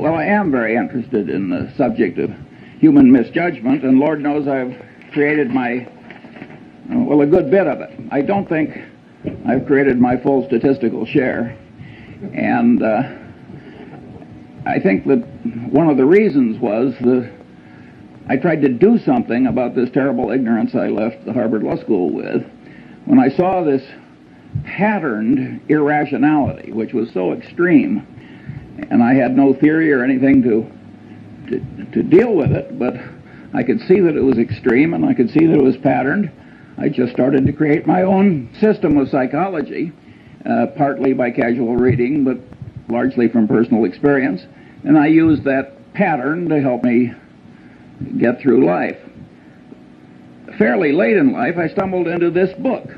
Well, I am very interested in the subject of human misjudgment, and Lord knows I've created a good bit of it. I don't think I've created my full statistical share, and I think that one of the reasons was that I tried to do something about this terrible ignorance I left the Harvard Law School with when I saw this patterned irrationality, which was so extreme, and I had no theory or anything to deal with it, but I could see that it was extreme and I could see that it was patterned. I just started to create my own system of psychology, partly by casual reading, but largely from personal experience, and I used that pattern to help me get through life. Fairly late in life, I stumbled into this book,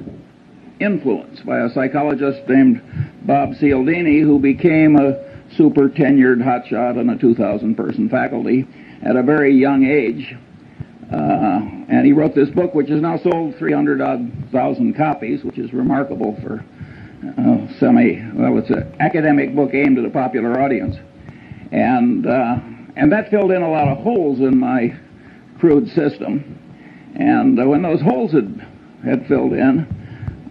Influence, by a psychologist named Bob Cialdini, who became a super tenured hotshot on a 2,000-person faculty at a very young age. And he wrote this book, which has now sold 300,000 copies, which is remarkable for it's an academic book aimed at a popular audience. And that filled in a lot of holes in my crude system. And when those holes had filled in,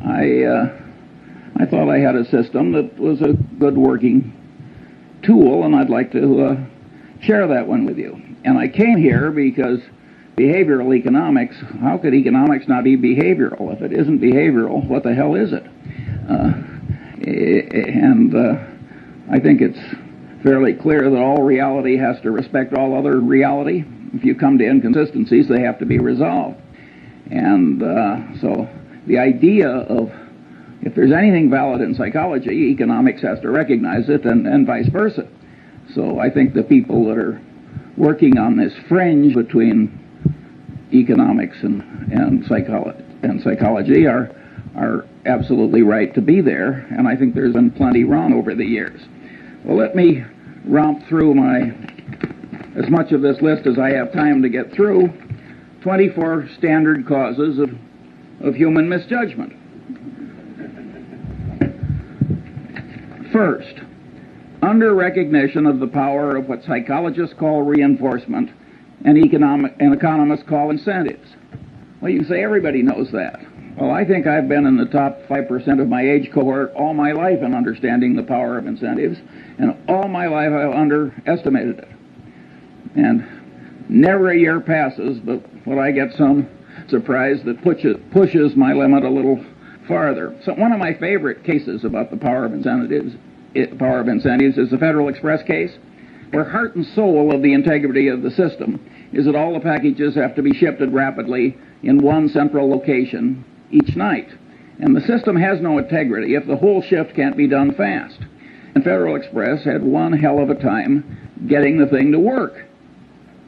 I thought I had a system that was a good working tool, and I'd like to share that one with you. And I came here because behavioral economics, how could economics not be behavioral? If it isn't behavioral, what the hell is it? I think it's fairly clear that all reality has to respect all other reality. If you come to inconsistencies, they have to be resolved. And so the idea of, if there's anything valid in psychology, economics has to recognize it, and vice versa. So I think the people that are working on this fringe between economics and psychology are absolutely right to be there, and I think there's been plenty wrong over the years. Well, let me romp through as much of this list as I have time to get through. 24 standard causes of human misjudgment. First, under recognition of the power of what psychologists call reinforcement and economists call incentives. Well, you can say everybody knows that. Well, I think I've been in the top 5% of my age cohort all my life in understanding the power of incentives, and all my life I've underestimated it. And never a year passes but when I get some surprise that pushes my limit a little farther. So one of my favorite cases about the power of incentives is the Federal Express case, where heart and soul of the integrity of the system is that all the packages have to be shifted rapidly in one central location each night. And the system has no integrity if the whole shift can't be done fast. And Federal Express had one hell of a time getting the thing to work.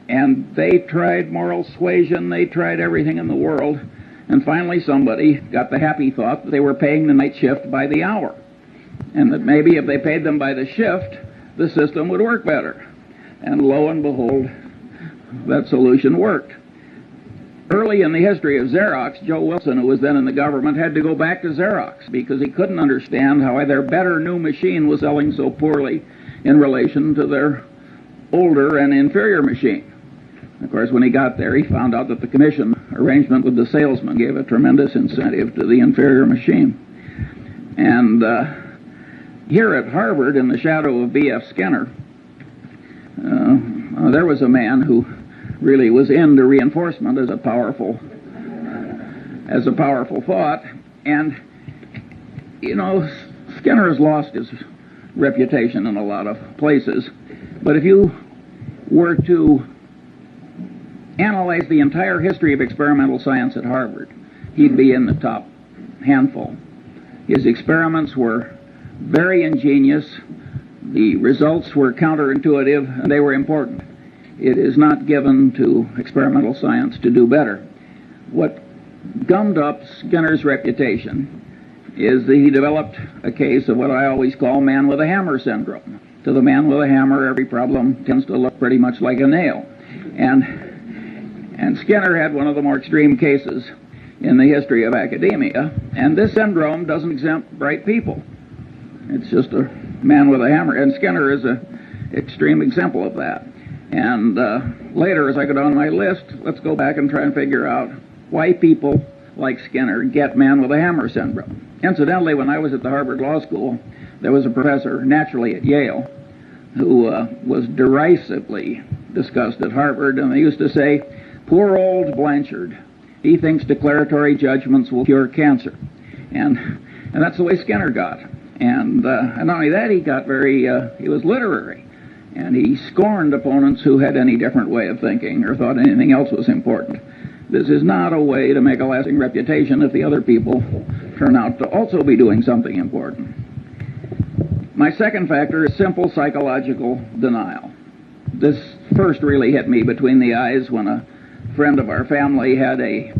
And they tried moral suasion, they tried everything in the world, and finally somebody got the happy thought that they were paying the night shift by the hour, and that maybe if they paid them by the shift, the system would work better. And lo and behold, that solution worked. Early in the history of Xerox, Joe Wilson, who was then in the government, had to go back to Xerox because he couldn't understand how their better new machine was selling so poorly in relation to their older and inferior machine. Of course, when he got there, he found out that the commission arrangement with the salesman gave a tremendous incentive to the inferior machine. And here at Harvard, in the shadow of B.F. Skinner, there was a man who really was into reinforcement as a powerful thought. And, Skinner has lost his reputation in a lot of places. But if you were to analyze the entire history of experimental science at Harvard, he'd be in the top handful. His experiments were very ingenious, the results were counterintuitive, and they were important. It is not given to experimental science to do better. What gummed up Skinner's reputation is that he developed a case of what I always call man with a hammer syndrome. To the man with a hammer, every problem tends to look pretty much like a nail. And Skinner had one of the more extreme cases in the history of academia, and this syndrome doesn't exempt bright people. It's just a man with a hammer. And Skinner is extreme example of that. And later, as I go down my list, let's go back and try and figure out why people like Skinner get man with a hammer syndrome. Incidentally, when I was at the Harvard Law School, there was a professor, naturally at Yale, who was derisively discussed at Harvard, and they used to say, "Poor old Blanchard, he thinks declaratory judgments will cure cancer." And that's the way Skinner got. And not only that, he was literary, and he scorned opponents who had any different way of thinking or thought anything else was important. This is not a way to make a lasting reputation if the other people turn out to also be doing something important. My second factor is simple psychological denial. This first really hit me between the eyes when a friend of our family had a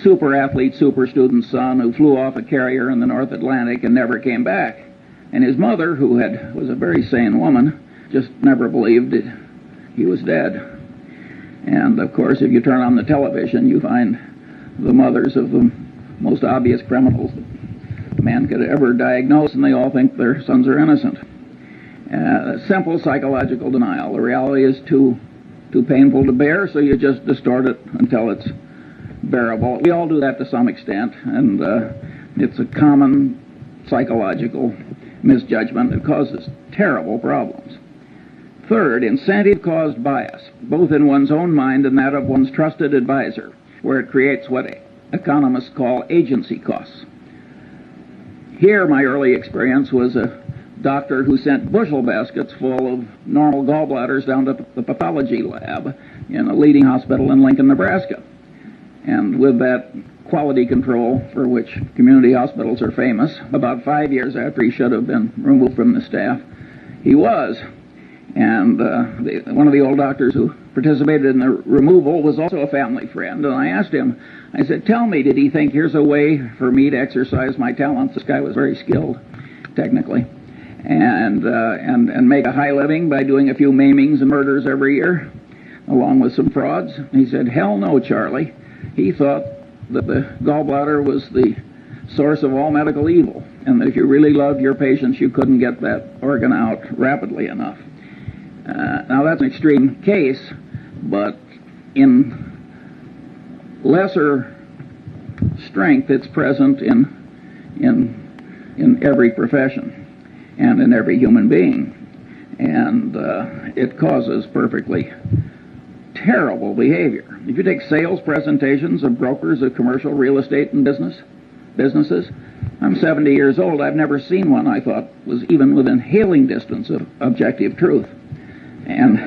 super athlete, super student son who flew off a carrier in the North Atlantic and never came back. And his mother, who was a very sane woman, just never believed he was dead. And of course, if you turn on the television, you find the mothers of the most obvious criminals that man could ever diagnose, and they all think their sons are innocent. Simple psychological denial. The reality is too painful to bear, so you just distort it until it's bearable. We all do that to some extent, and it's a common psychological misjudgment that causes terrible problems. Third, incentive-caused bias, both in one's own mind and that of one's trusted advisor, where it creates what economists call agency costs. Here, my early experience was a doctor who sent bushel baskets full of normal gallbladders down to the pathology lab in a leading hospital in Lincoln, Nebraska. And with that quality control for which community hospitals are famous, about 5 years after he should have been removed from the staff, he was. And one of the old doctors who participated in the removal was also a family friend. And I asked him, I said, "Tell me, did he think here's a way for me to exercise my talents?" This guy was very skilled, technically, and make a high living by doing a few maimings and murders every year, along with some frauds. He said, "Hell no, Charlie. He thought that the gallbladder was the source of all medical evil, and that if you really loved your patients, you couldn't get that organ out rapidly enough." Now that's an extreme case, but in lesser strength, it's present in every profession and in every human being, and it causes perfectly terrible behavior. If you take sales presentations of brokers of commercial real estate and businesses, I'm 70 years old. I've never seen one I thought was even within hailing distance of objective truth. And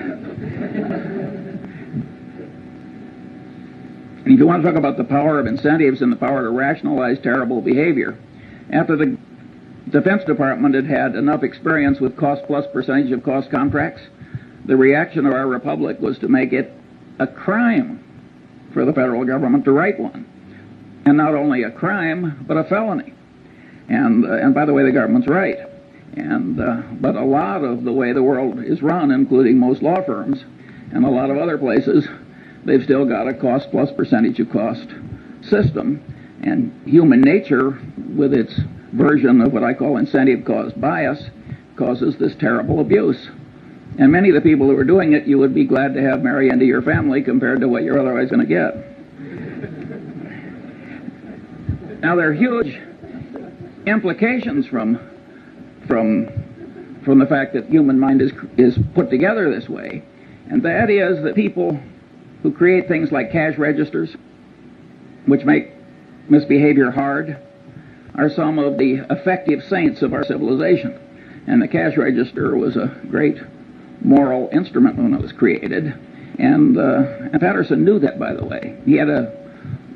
if you want to talk about the power of incentives and the power to rationalize terrible behavior, after the Defense Department had enough experience with cost plus percentage of cost contracts, the reaction of our republic was to make it a crime for the federal government to write one. And not only a crime, but a felony. And by the way, the government's right. But a lot of the way the world is run, including most law firms and a lot of other places, they've still got a cost plus percentage of cost system. And human nature, with its version of what I call incentive-caused bias, causes this terrible abuse. And many of the people who are doing it, you would be glad to have marry into your family compared to what you're otherwise going to get. Now, there are huge implications from the fact that human mind is put together this way, and that is that people who create things like cash registers, which make misbehavior hard, are some of the effective saints of our civilization. And the cash register was a great moral instrument when it was created, and Patterson knew that, by the way. He had a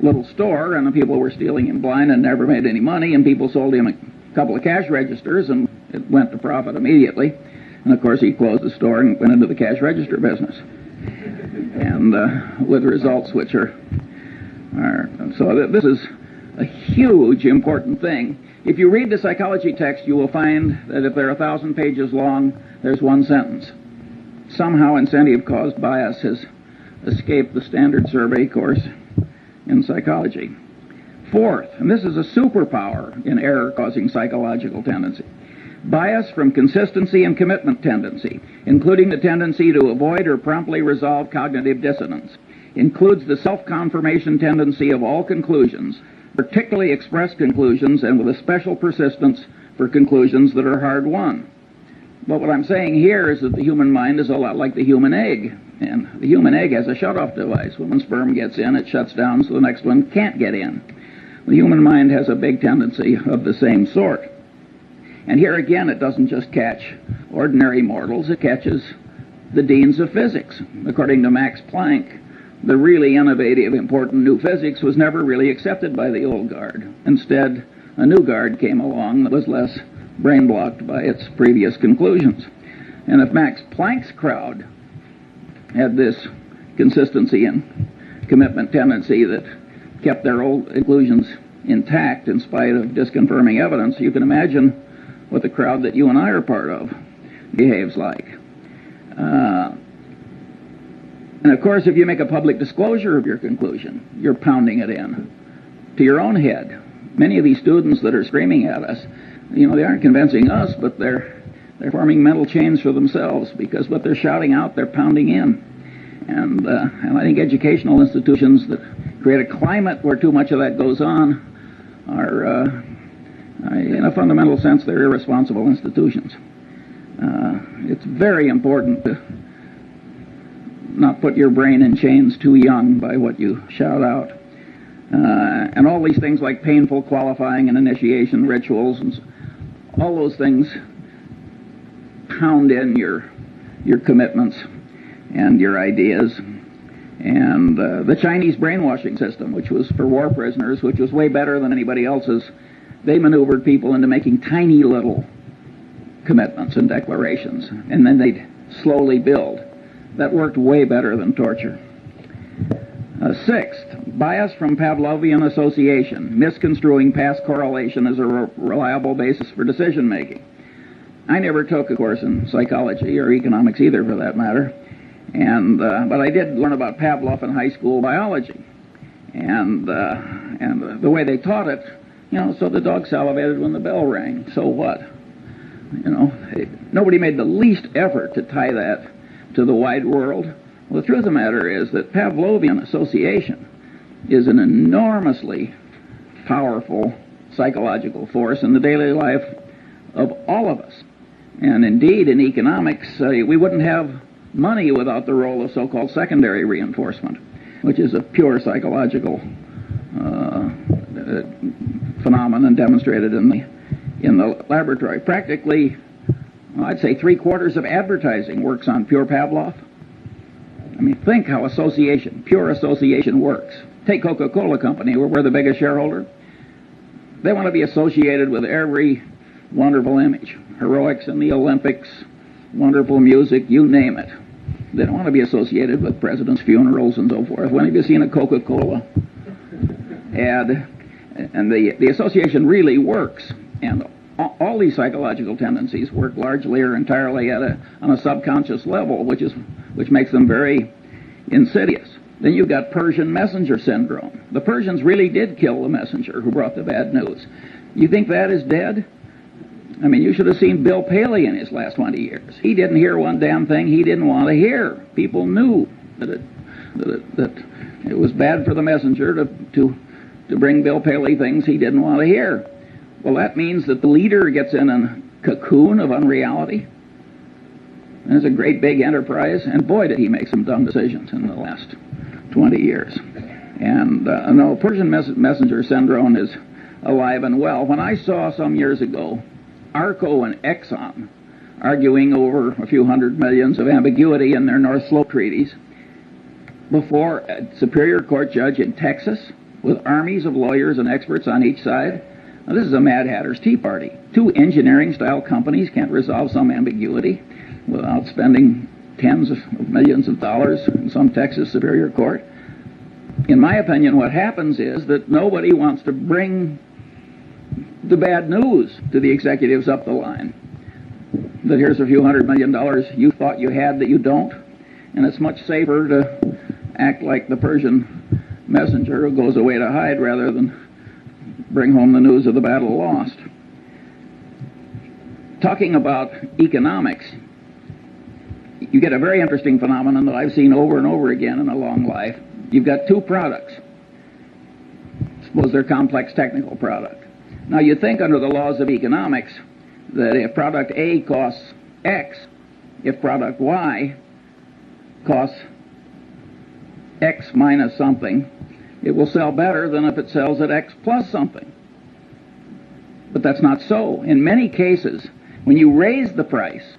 little store, and the people were stealing him blind and never made any money, and people sold him a couple of cash registers, and it went to profit immediately. And of course, he closed the store and went into the cash register business, and with results which are so this is a huge important thing. If you read the psychology text, you will find that if they're 1,000 pages long, there's one sentence. Somehow incentive-caused bias has escaped the standard survey course in psychology. Fourth, and this is a superpower in error-causing psychological tendency, Bias from consistency and commitment tendency, including the tendency to avoid or promptly resolve cognitive dissonance. Includes the self-confirmation tendency of all conclusions, particularly expressed conclusions, and with a special persistence for conclusions that are hard-won. But what I'm saying here is that the human mind is a lot like the human egg. And the human egg has a shut-off device. When one sperm gets in, it shuts down so the next one can't get in. The human mind has a big tendency of the same sort. And here again, it doesn't just catch ordinary mortals, it catches the deans of physics. According to Max Planck, the really innovative, important new physics was never really accepted by the old guard. Instead, a new guard came along that was less brain-blocked by its previous conclusions. And if Max Planck's crowd had this consistency and commitment tendency that kept their old conclusions intact in spite of disconfirming evidence, you can imagine what the crowd that you and I are part of behaves like. And of course, if you make a public disclosure of your conclusion, you're pounding it in to your own head. Many of these students that are screaming at us, they aren't convincing us, but they're forming mental chains for themselves, because what they're shouting out, they're pounding in. And I think educational institutions that create a climate where too much of that goes on are, in a fundamental sense, they're irresponsible institutions. It's very important to not put your brain in chains too young by what you shout out. And all these things like painful qualifying and initiation rituals, and all those things pound in your commitments and your ideas. And the Chinese brainwashing system, which was for war prisoners, which was way better than anybody else's, they maneuvered people into making tiny little commitments and declarations, and then they'd slowly build. That worked way better than torture. Sixth, bias from Pavlovian association, misconstruing past correlation as a reliable basis for decision making. I never took a course in psychology or economics either, for that matter, but I did learn about Pavlov in high school biology, and the way they taught it, so the dog salivated when the bell rang. So what? Nobody made the least effort to tie that to the wide world. Well, the truth of the matter is that Pavlovian association is an enormously powerful psychological force in the daily life of all of us. And indeed, in economics, we wouldn't have money without the role of so-called secondary reinforcement, which is a pure psychological phenomenon demonstrated in the laboratory. Practically, I'd say 3/4 of advertising works on pure Pavlov. I mean, think how pure association works. Take Coca-Cola Company, where we're the biggest shareholder. They want to be associated with every wonderful image. Heroics in the Olympics, wonderful music, you name it. They don't want to be associated with presidents' funerals and so forth. When have you seen a Coca-Cola ad? And the association really works. And all these psychological tendencies work largely or entirely on a subconscious level, which makes them very insidious. Then you've got Persian messenger syndrome. The Persians really did kill the messenger who brought the bad news. You think that is dead? I mean, you should have seen Bill Paley in his last 20 years. He didn't hear one damn thing he didn't want to hear. People knew that it was bad for the messenger to bring Bill Paley things he didn't want to hear. Well, that means that the leader gets in a cocoon of unreality. And it's a great big enterprise, and boy, did he make some dumb decisions in the last 20 years. And no, Persian messenger syndrome is alive and well. When I saw some years ago Arco and Exxon arguing over a few hundred millions of ambiguity in their North Slope treaties before a Superior Court judge in Texas with armies of lawyers and experts on each side, now, this is a Mad Hatter's Tea Party. Two engineering-style companies can't resolve some ambiguity without spending tens of millions of dollars in some Texas Superior Court. In my opinion, what happens is that nobody wants to bring the bad news to the executives up the line. That here's a few $100 million you thought you had that you don't, and it's much safer to act like the Persian messenger who goes away to hide rather than bring home the news of the battle lost. talking about economics, you get a very interesting phenomenon that I've seen over and over again in a long life. You've got two products. Suppose they're complex technical product. Now you think under the laws of economics that if product A costs X, if product Y costs X minus something, it will sell better than if it sells at X plus something. But that's not so. In many cases, when you raise the price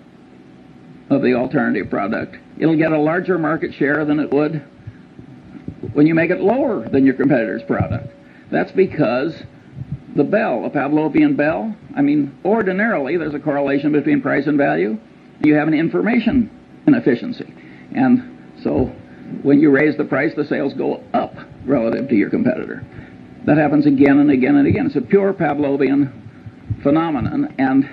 of the alternative product, it'll get a larger market share than it would when you make it lower than your competitor's product. That's because the bell, a Pavlovian bell, ordinarily there's a correlation between price and value. You have an information inefficiency. And so when you raise the price, the sales go up relative to your competitor. That happens again and again and again. It's a pure Pavlovian phenomenon, and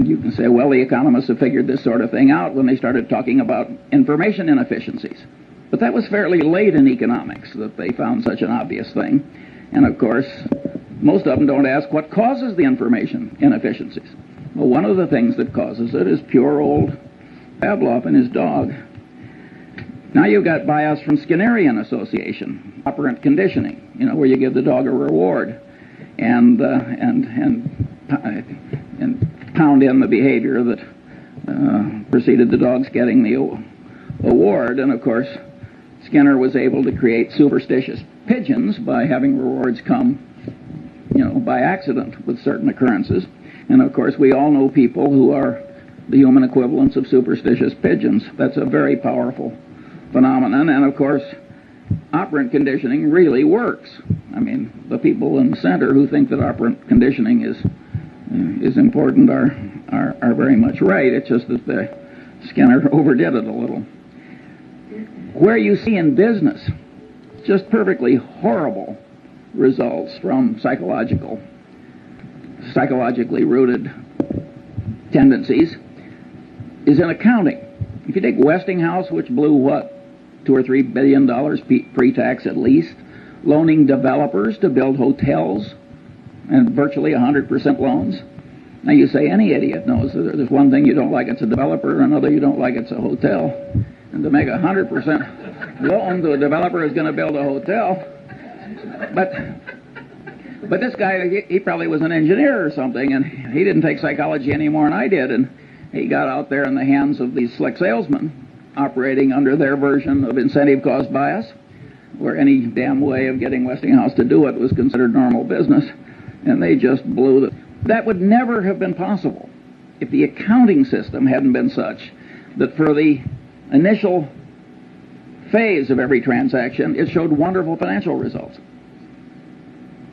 you can say, well, the economists have figured this sort of thing out when they started talking about information inefficiencies. But that was fairly late in economics that they found such an obvious thing. And of course, most of them don't ask what causes the information inefficiencies. Well, one of the things that causes it is pure old Pavlov and his dog. Now you've got bias from Skinnerian association, operant conditioning, where you give the dog a reward and pound in the behavior that preceded the dog's getting the award. And of course, Skinner was able to create superstitious pigeons by having rewards come, by accident with certain occurrences. And of course, we all know people who are the human equivalents of superstitious pigeons. That's a very powerful phenomenon. And of course, operant conditioning really works. The people in the center who think that operant conditioning is important are very much right. It's just that Skinner overdid it a little. Where you see in business just perfectly horrible results from psychologically rooted tendencies is in accounting. If you take Westinghouse, which blew $2 or $3 billion pre-tax at least, loaning developers to build hotels and virtually 100% loans. Now you say any idiot knows that there's one thing you don't like, it's a developer, and another you don't like, it's a hotel. And to make 100% loan to a developer who's going to build a hotel. But this guy, he probably was an engineer or something, and he didn't take psychology any more than I did, and he got out there in the hands of these slick salesmen operating under their version of incentive cost bias, where any damn way of getting Westinghouse to do it was considered normal business, and they just blew it. That would never have been possible if the accounting system hadn't been such that for the initial phase of every transaction, it showed wonderful financial results.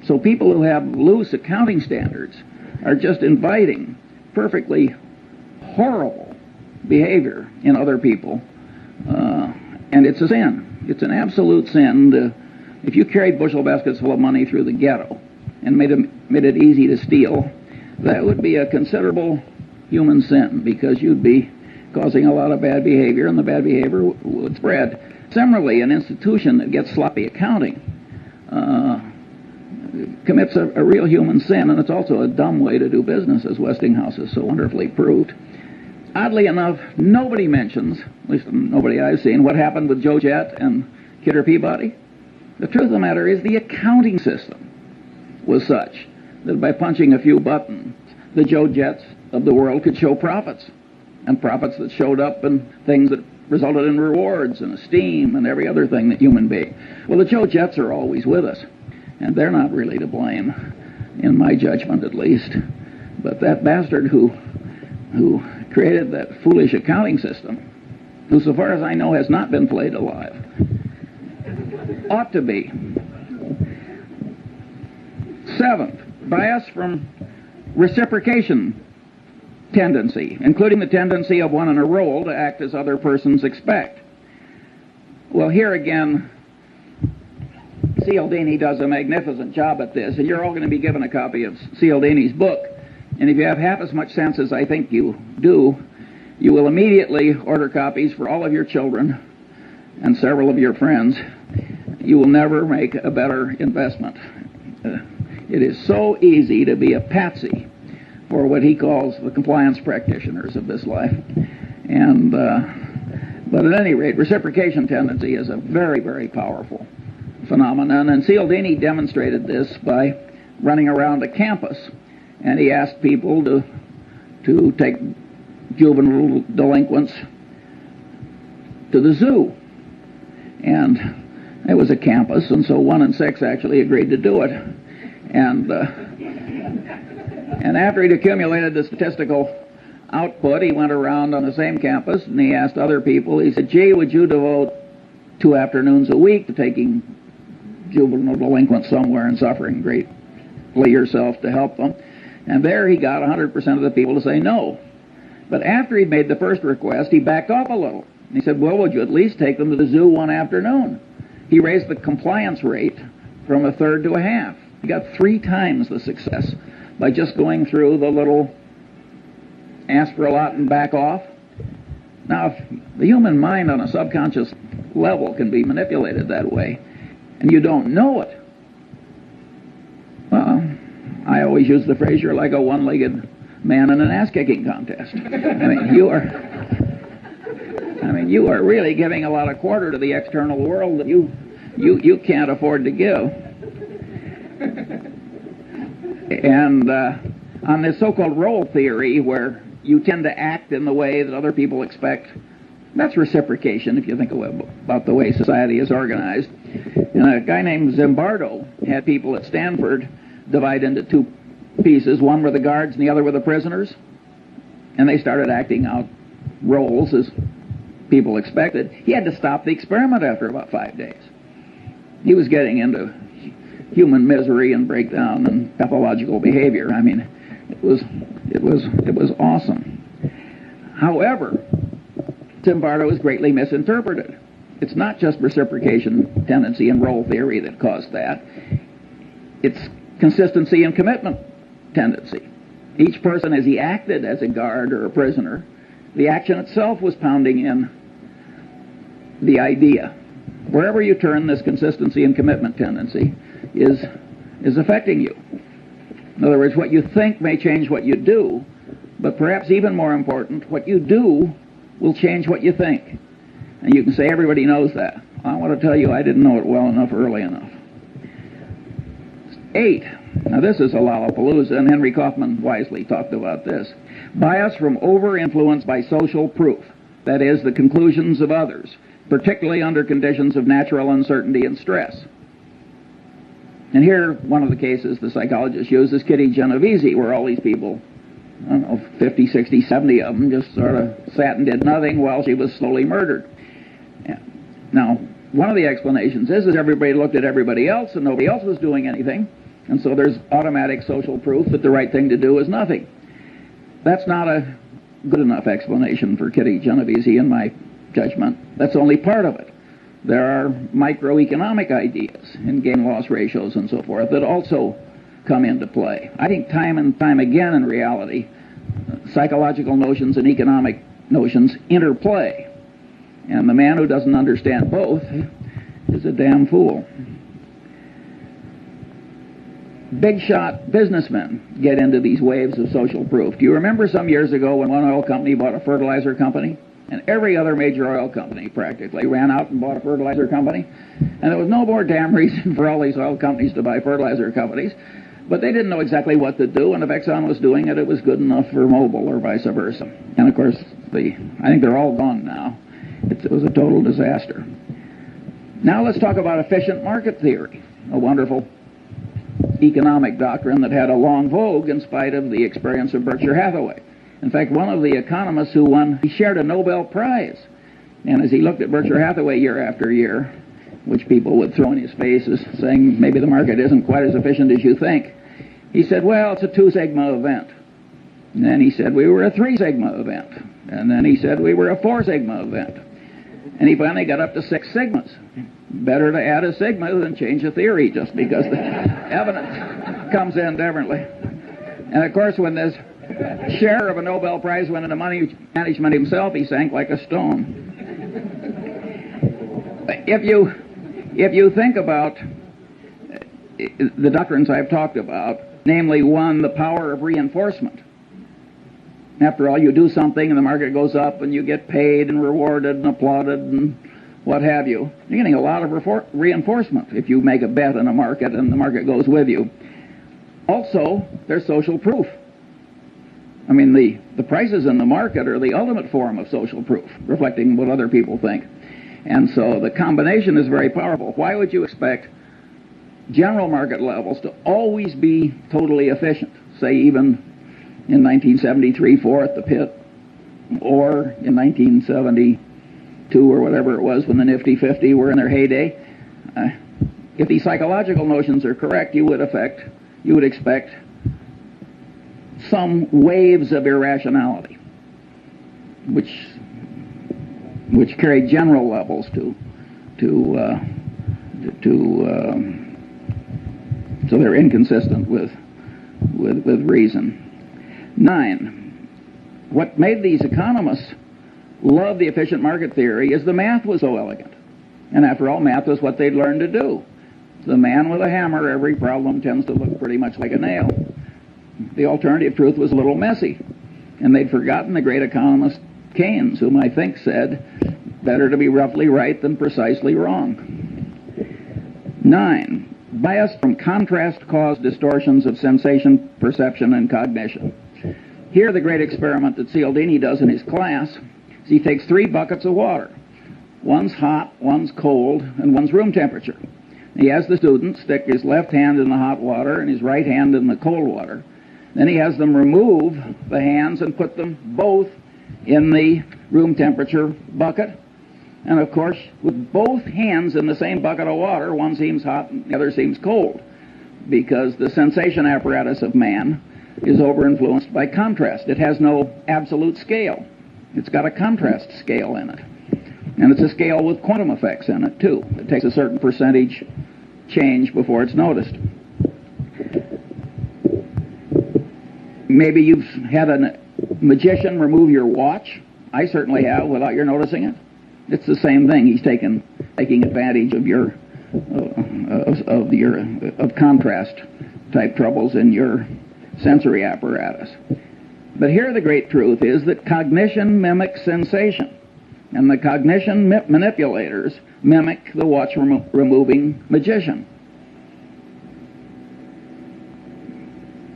So people who have loose accounting standards are just inviting perfectly horrible behavior in other people, and it's a sin. It's an absolute sin. If you carried bushel baskets full of money through the ghetto and made it easy to steal, that would be a considerable human sin, because you'd be causing a lot of bad behavior, and the bad behavior would spread. Similarly, an institution that gets sloppy accounting commits a real human sin, and it's also a dumb way to do business, as Westinghouse has so wonderfully proved. Oddly enough, nobody mentions, at least nobody I've seen, what happened with Joe Jett and Kidder Peabody. The truth of the matter is the accounting system was such that by punching a few buttons, the Joe Jetts of the world could show profits, and profits that showed up in things that resulted in rewards and esteem and every other thing that human being. Well, the Joe Jetts are always with us, and they're not really to blame, in my judgment at least. But that bastard who created that foolish accounting system, who, so far as I know, has not been flayed alive, ought to be. Seventh, bias from reciprocation tendency, including the tendency of one in a role to act as other persons expect. Well, here again, Cialdini does a magnificent job at this, and you're all going to be given a copy of Cialdini's book. And if you have half as much sense as I think you do, you will immediately order copies for all of your children and several of your friends. You will never make a better investment. It is so easy to be a patsy for what he calls the compliance practitioners of this life. And but at any rate, reciprocation tendency is a very, very powerful phenomenon, and Cialdini demonstrated this by running around a campus, and he asked people to take juvenile delinquents to the zoo. And it was a campus, and so 1 in 6 actually agreed to do it. And after he'd accumulated the statistical output, he went around on the same campus, and he asked other people, he said, gee, would you devote 2 afternoons a week to taking juvenile delinquents somewhere and suffering greatly yourself to help them? And there he got 100% of the people to say no. But after he made the first request, he backed off a little. He said, well, would you at least take them to the zoo 1 afternoon? He raised the compliance rate from 1/3 to 1/2. He got 3 times the success by just going through the little ask for a lot and back off. Now, if the human mind on a subconscious level can be manipulated that way, and you don't know it, well, I always use the phrase, you're like a one-legged man in an ass-kicking contest. You are really giving a lot of quarter to the external world that you can't afford to give. And on this so-called role theory, where you tend to act in the way that other people expect, that's reciprocation, if you think about the way society is organized. And a guy named Zimbardo had people at Stanford divide into 2 pieces. One were the guards and the other were the prisoners. And they started acting out roles as people expected. He had to stop the experiment after about 5 days. He was getting into human misery and breakdown and pathological behavior. I mean, it was awesome. However, Zimbardo is greatly misinterpreted. It's not just reciprocation tendency and role theory that caused that. It's consistency and commitment tendency. Each person, as he acted as a guard or a prisoner, the action itself was pounding in the idea. Wherever you turn, this consistency and commitment tendency is affecting you. In other words, what you think may change what you do, but perhaps even more important, what you do will change what you think. And you can say, everybody knows that. I want to tell you, I didn't know it well enough early enough. 8. Now this is a Lollapalooza, and Henry Kaufman wisely talked about this. Bias from over-influence by social proof, that is, the conclusions of others, particularly under conditions of natural uncertainty and stress. And here, one of the cases the psychologist used is Kitty Genovese, where all these people, I don't know, 50, 60, 70 of them just sort of sat and did nothing while she was slowly murdered. Now, one of the explanations is that everybody looked at everybody else and nobody else was doing anything, and so there's automatic social proof that the right thing to do is nothing. That's not a good enough explanation for Kitty Genovese, in my judgment. That's only part of it. There are microeconomic ideas in gain-loss ratios and so forth that also come into play. I think time and time again in reality, psychological notions and economic notions interplay. And the man who doesn't understand both is a damn fool. Big shot businessmen get into these waves of social proof. Do you remember some years ago when one oil company bought a fertilizer company? And every other major oil company practically ran out and bought a fertilizer company. And there was no more damn reason for all these oil companies to buy fertilizer companies. But they didn't know exactly what to do, and if Exxon was doing it, it was good enough for Mobil or vice versa. And of course, I think they're all gone now. It was a total disaster. Now let's talk about efficient market theory, a wonderful economic doctrine that had a long vogue in spite of the experience of Berkshire Hathaway. In fact, one of the economists who won, he shared a Nobel Prize. And as he looked at Berkshire Hathaway year after year, which people would throw in his face as saying maybe the market isn't quite as efficient as you think, he said, well, it's a 2 sigma event. And then he said we were a 3 sigma event. And then he said we were a 4 sigma event. And he finally got up to 6 sigmas. Better to add a sigma than change a theory just because the evidence comes in differently. And of course, when this share of a Nobel Prize went into money management himself, he sank like a stone. If you think about the doctrines I've talked about, namely, 1, the power of reinforcement. After all, you do something and the market goes up and you get paid and rewarded and applauded and what have you. You're getting a lot of reinforcement if you make a bet in a market and the market goes with you. Also, there's social proof. I mean, the prices in the market are the ultimate form of social proof, reflecting what other people think. And so the combination is very powerful. Why would you expect general market levels to always be totally efficient, say even in 1973-4 at the pit, or in 1972 or whatever it was when the Nifty 50 were in their heyday? If these psychological notions are correct, you would expect some waves of irrationality, which carry general levels so they're inconsistent with reason. 9. What made these economists love the efficient market theory is the math was so elegant. And after all, math is what they'd learned to do. The man with a hammer, every problem tends to look pretty much like a nail. The alternative truth was a little messy. And they'd forgotten the great economist Keynes, whom I think said, better to be roughly right than precisely wrong. 9. Bias from contrast cause distortions of sensation, perception, and cognition. Here, the great experiment that Cialdini does in his class is he takes 3 buckets of water. One's hot, one's cold, and one's room temperature. He has the student stick his left hand in the hot water and his right hand in the cold water. Then he has them remove the hands and put them both in the room temperature bucket. And of course, with both hands in the same bucket of water, one seems hot and the other seems cold, because the sensation apparatus of man is over-influenced by contrast. It has no absolute scale. It's got a contrast scale in it. And it's a scale with quantum effects in it, too. It takes a certain percentage change before it's noticed. Maybe you've had a magician remove your watch. I certainly have, without your noticing it. It's the same thing. He's taking advantage of of contrast type troubles in your sensory apparatus. But here the great truth is that cognition mimics sensation, and the cognition manipulators mimic the watch removing magician.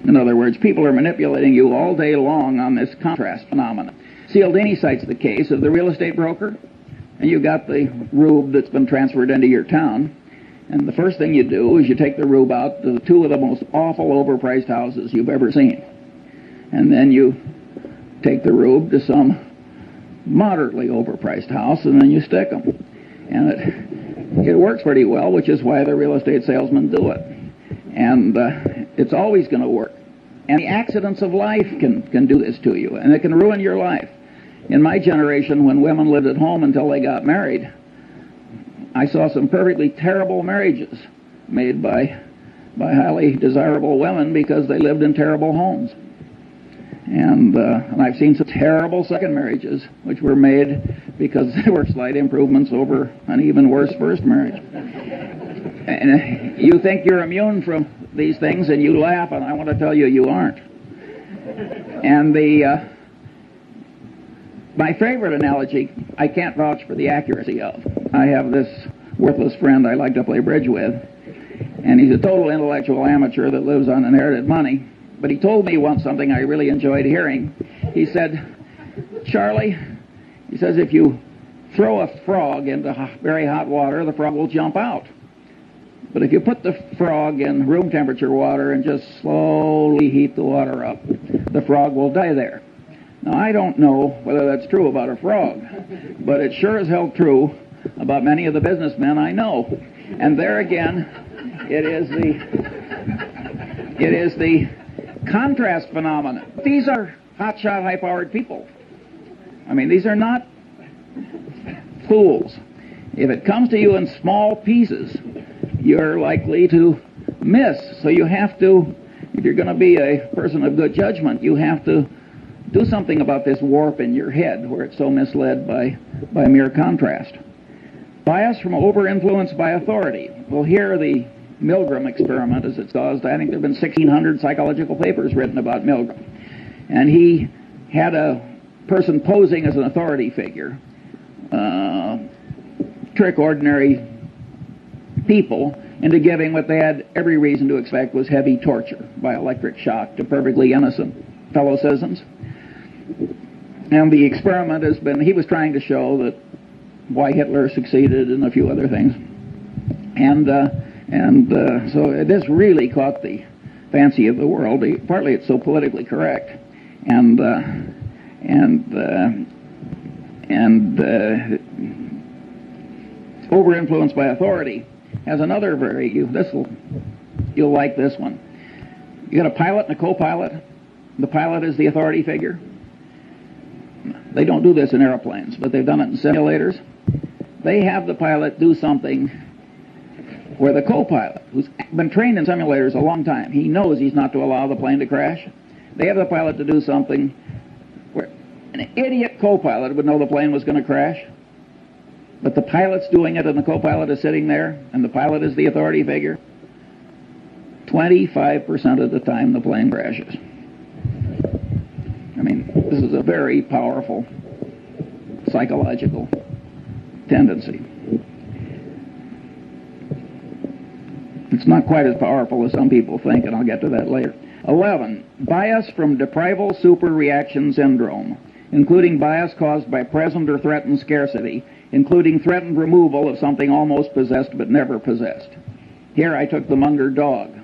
In other words, people are manipulating you all day long on this contrast phenomenon. Cialdini cites the case of the real estate broker, and you got the rube that's been transferred into your town, and the first thing you do is you take the rube out to 2 of the most awful overpriced houses you've ever seen. And then you take the rube to some moderately overpriced house, and then you stick them. And it works pretty well, which is why the real estate salesmen do it. And it's always going to work. And the accidents of life can do this to you, and it can ruin your life. In my generation, when women lived at home until they got married, I saw some perfectly terrible marriages made by highly desirable women because they lived in terrible homes. And I've seen some terrible second marriages which were made because they were slight improvements over an even worse first marriage. And you think you're immune from these things and you laugh, and I want to tell you, you aren't. And my favorite analogy, I can't vouch for the accuracy of. I have this worthless friend I like to play bridge with, and he's a total intellectual amateur that lives on inherited money. But he told me once something I really enjoyed hearing. He said, Charlie, he says, if you throw a frog into very hot water, the frog will jump out. But if you put the frog in room temperature water and just slowly heat the water up, the frog will die there. Now, I don't know whether that's true about a frog, but it sure as hell true about many of the businessmen I know. And there again, it is the contrast phenomenon. These are hotshot, high-powered people. I mean, these are not fools. If it comes to you in small pieces, you're likely to miss. So you have to, if you're going to be a person of good judgment, you have to do something about this warp in your head where it's so misled by mere contrast. Bias from over-influence by authority. Well, here the Milgram experiment, as it's caused, I think there have been 1,600 psychological papers written about Milgram. And he had a person posing as an authority figure trick ordinary people into giving what they had every reason to expect was heavy torture by electric shock to perfectly innocent fellow citizens. And the experiment has been, he was trying to show that why Hitler succeeded and a few other things. So this really caught the fancy of the world. Partly it's so politically correct, and over-influenced by authority has another you'll like this one. You got a pilot and a co-pilot. The pilot is the authority figure. They don't do this in airplanes, but they've done it in simulators. They have the pilot do something where the co-pilot, who's been trained in simulators a long time, he knows he's not to allow the plane to crash. They have the pilot to do something where an idiot co-pilot would know the plane was going to crash, but the pilot's doing it and the co-pilot is sitting there and the pilot is the authority figure. 25% of the time the plane crashes. I mean, this is a very powerful psychological tendency. It's not quite as powerful as some people think, and I'll get to that later. 11. Bias from deprival superreaction syndrome, including bias caused by present or threatened scarcity, including threatened removal of something almost possessed but never possessed. Here I took the Munger dog.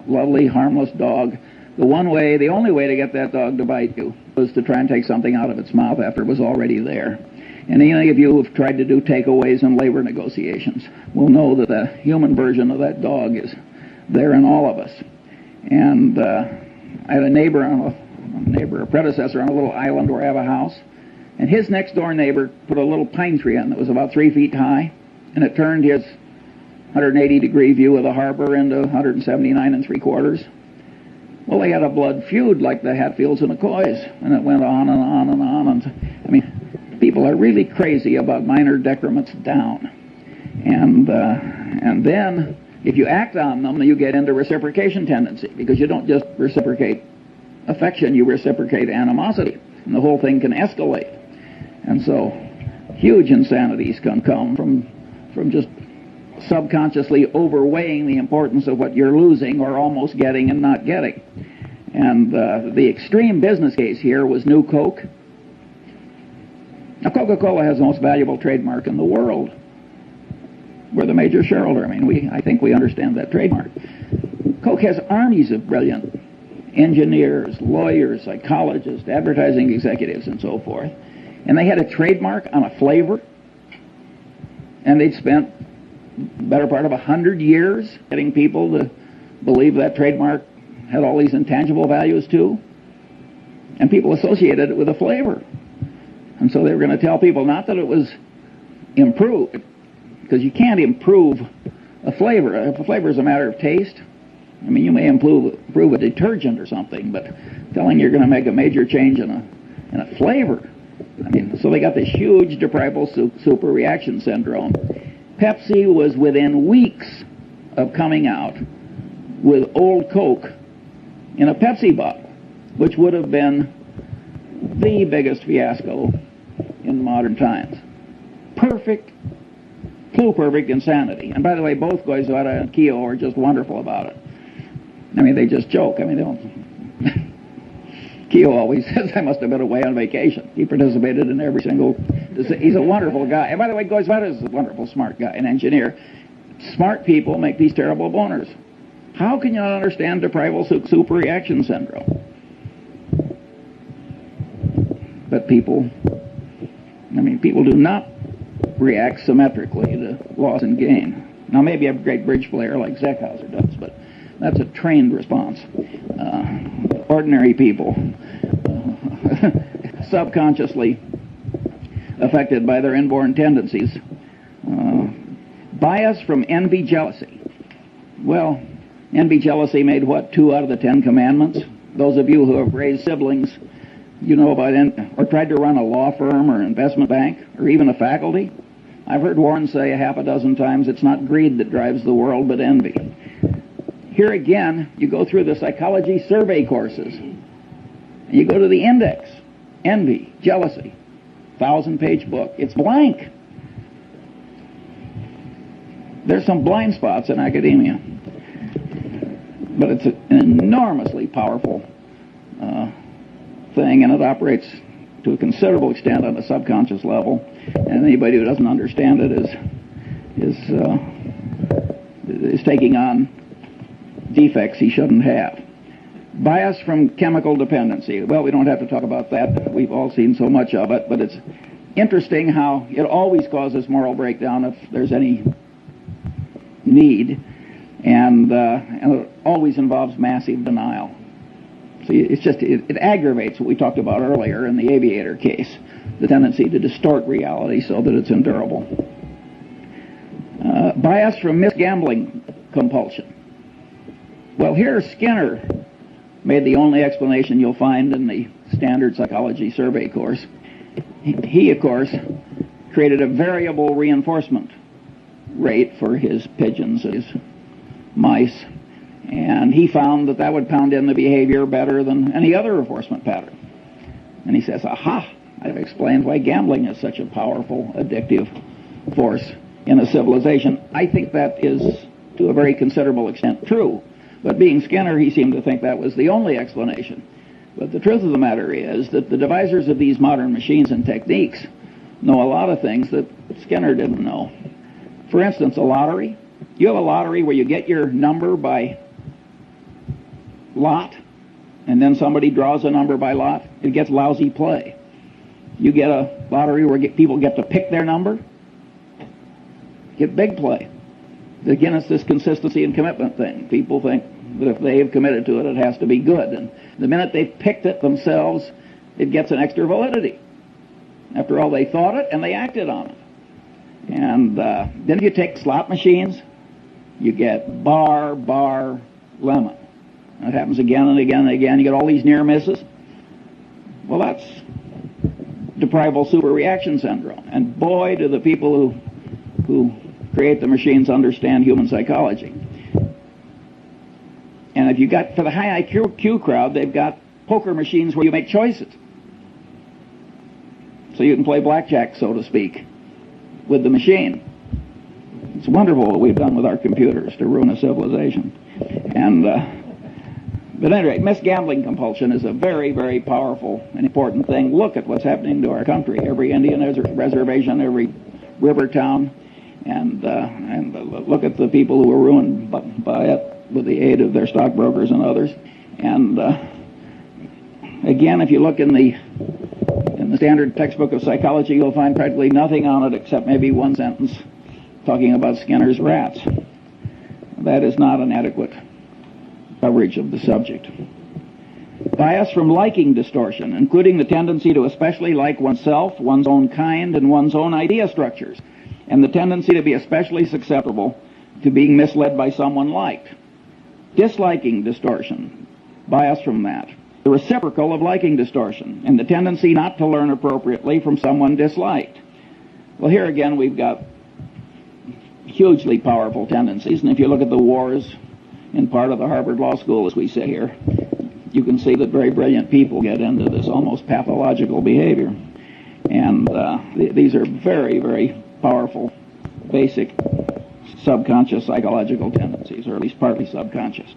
Lovely, harmless dog. The only way to get that dog to bite you was to try and take something out of its mouth after it was already there. And any of you who've tried to do takeaways in labor negotiations will know that the human version of that dog is there in all of us. And I had a predecessor on a little island where I have a house, and his next door neighbor put a little pine tree in that was about 3 feet high, and it turned his 180-degree view of the harbor into 179 3/4. Well, they had a blood feud like the Hatfields and McCoys, and it went on and on and on. And I mean, people are really crazy about minor decrements down. And then, if you act on them, you get into reciprocation tendency, because you don't just reciprocate affection, you reciprocate animosity, and the whole thing can escalate. And so, huge insanities can come from just subconsciously overweighing the importance of what you're losing or almost getting and not getting. And the extreme business case here was New Coke. Now, Coca-Cola has the most valuable trademark in the world. We're the major shareholder. I mean, I think we understand that trademark. Coke has armies of brilliant engineers, lawyers, psychologists, advertising executives, and so forth. And they had a trademark on a flavor, and they'd spent the better part of 100 years getting people to believe that trademark had all these intangible values too. And people associated it with a flavor. And so they were going to tell people not that it was improved, because you can't improve a flavor. If a flavor is a matter of taste, I mean, you may improve a detergent or something, but telling you're going to make a major change in a flavor. I mean, so they got this huge deprival superreaction syndrome. Pepsi was within weeks of coming out with old Coke in a Pepsi bottle, which would have been the biggest fiasco in modern times. Perfect insanity. And by the way, both Goizueta and Keogh are just wonderful about it. I mean, they just joke. I mean, they don't. Keogh always says, I must have been away on vacation. He participated in every single... He's a wonderful guy. And by the way, Goizueta is a wonderful, smart guy, an engineer. Smart people make these terrible boners. How can you not understand deprival superreaction syndrome? But people do not react symmetrically to loss and gain. Now, maybe a great bridge player like Zeckhauser does, but that's a trained response. Ordinary people, subconsciously affected by their inborn tendencies. Bias from envy, jealousy. Well, envy, jealousy made what, 2 out of the 10 commandments? Those of you who have raised siblings, you know about or tried to run a law firm or investment bank or even a faculty. I've heard Warren say 6 times, it's not greed that drives the world, but envy. Here again, you go through the psychology survey courses, And you go to the index, envy, jealousy, 1,000-page book. It's blank. There's some blind spots in academia, but it's an enormously powerful thing, and it operates to a considerable extent on a subconscious level. And anybody who doesn't understand it is taking on defects he shouldn't have. Bias from chemical dependency. Well, we don't have to talk about that. We've all seen so much of it, but it's interesting how it always causes moral breakdown if there's any need, and it always involves massive denial. So it's just, it aggravates what we talked about earlier in the aviator case, the tendency to distort reality so that it's endurable. Bias from misgambling compulsion. Well, here Skinner made the only explanation you'll find in the standard psychology survey course. He, of course, created a variable reinforcement rate for his pigeons, his mice, and he found that that would pound in the behavior better than any other reinforcement pattern. And he says, aha, I've explained why gambling is such a powerful, addictive force in a civilization. I think that is, to a very considerable extent, true. But being Skinner, he seemed to think that was the only explanation. But the truth of the matter is that the devisers of these modern machines and techniques know a lot of things that Skinner didn't know. For instance, a lottery. You have a lottery where you get your number by lot, and then somebody draws a number by lot. It gets lousy play. You get a lottery where people get to pick their number. Get big play. Again, it's this consistency and commitment thing. People think that if they have committed to it, it has to be good. And the minute they've picked it themselves, it gets an extra validity. After all, they thought it and they acted on it. And then if you take slot machines, you get bar, lemon. That happens again and again and again. You get all these near misses. Well, that's deprival superreaction syndrome. And boy, do the people who create the machines understand human psychology. And if you got, for the high IQ crowd, they've got poker machines where you make choices. So you can play blackjack, so to speak, with the machine. It's wonderful what we've done with our computers to ruin a civilization. And but anyway, misgambling compulsion is a very, very powerful and important thing. Look at what's happening to our country. Every Indian reservation, every river town, and look at the people who are ruined by it with the aid of their stockbrokers and others. And again, if you look in the standard textbook of psychology, you'll find practically nothing on it except maybe one sentence talking about Skinner's rats. That is not an adequate coverage of the subject. Bias from liking distortion, including the tendency to especially like oneself, one's own kind, and one's own idea structures, and the tendency to be especially susceptible to being misled by someone liked. Disliking distortion, bias from that. The reciprocal of liking distortion, and the tendency not to learn appropriately from someone disliked. Well, here again we've got hugely powerful tendencies, and if you look at the wars in part of the Harvard Law School as we sit here, you can see that very brilliant people get into this almost pathological behavior. And these are very, very powerful, basic, subconscious psychological tendencies, or at least partly subconscious.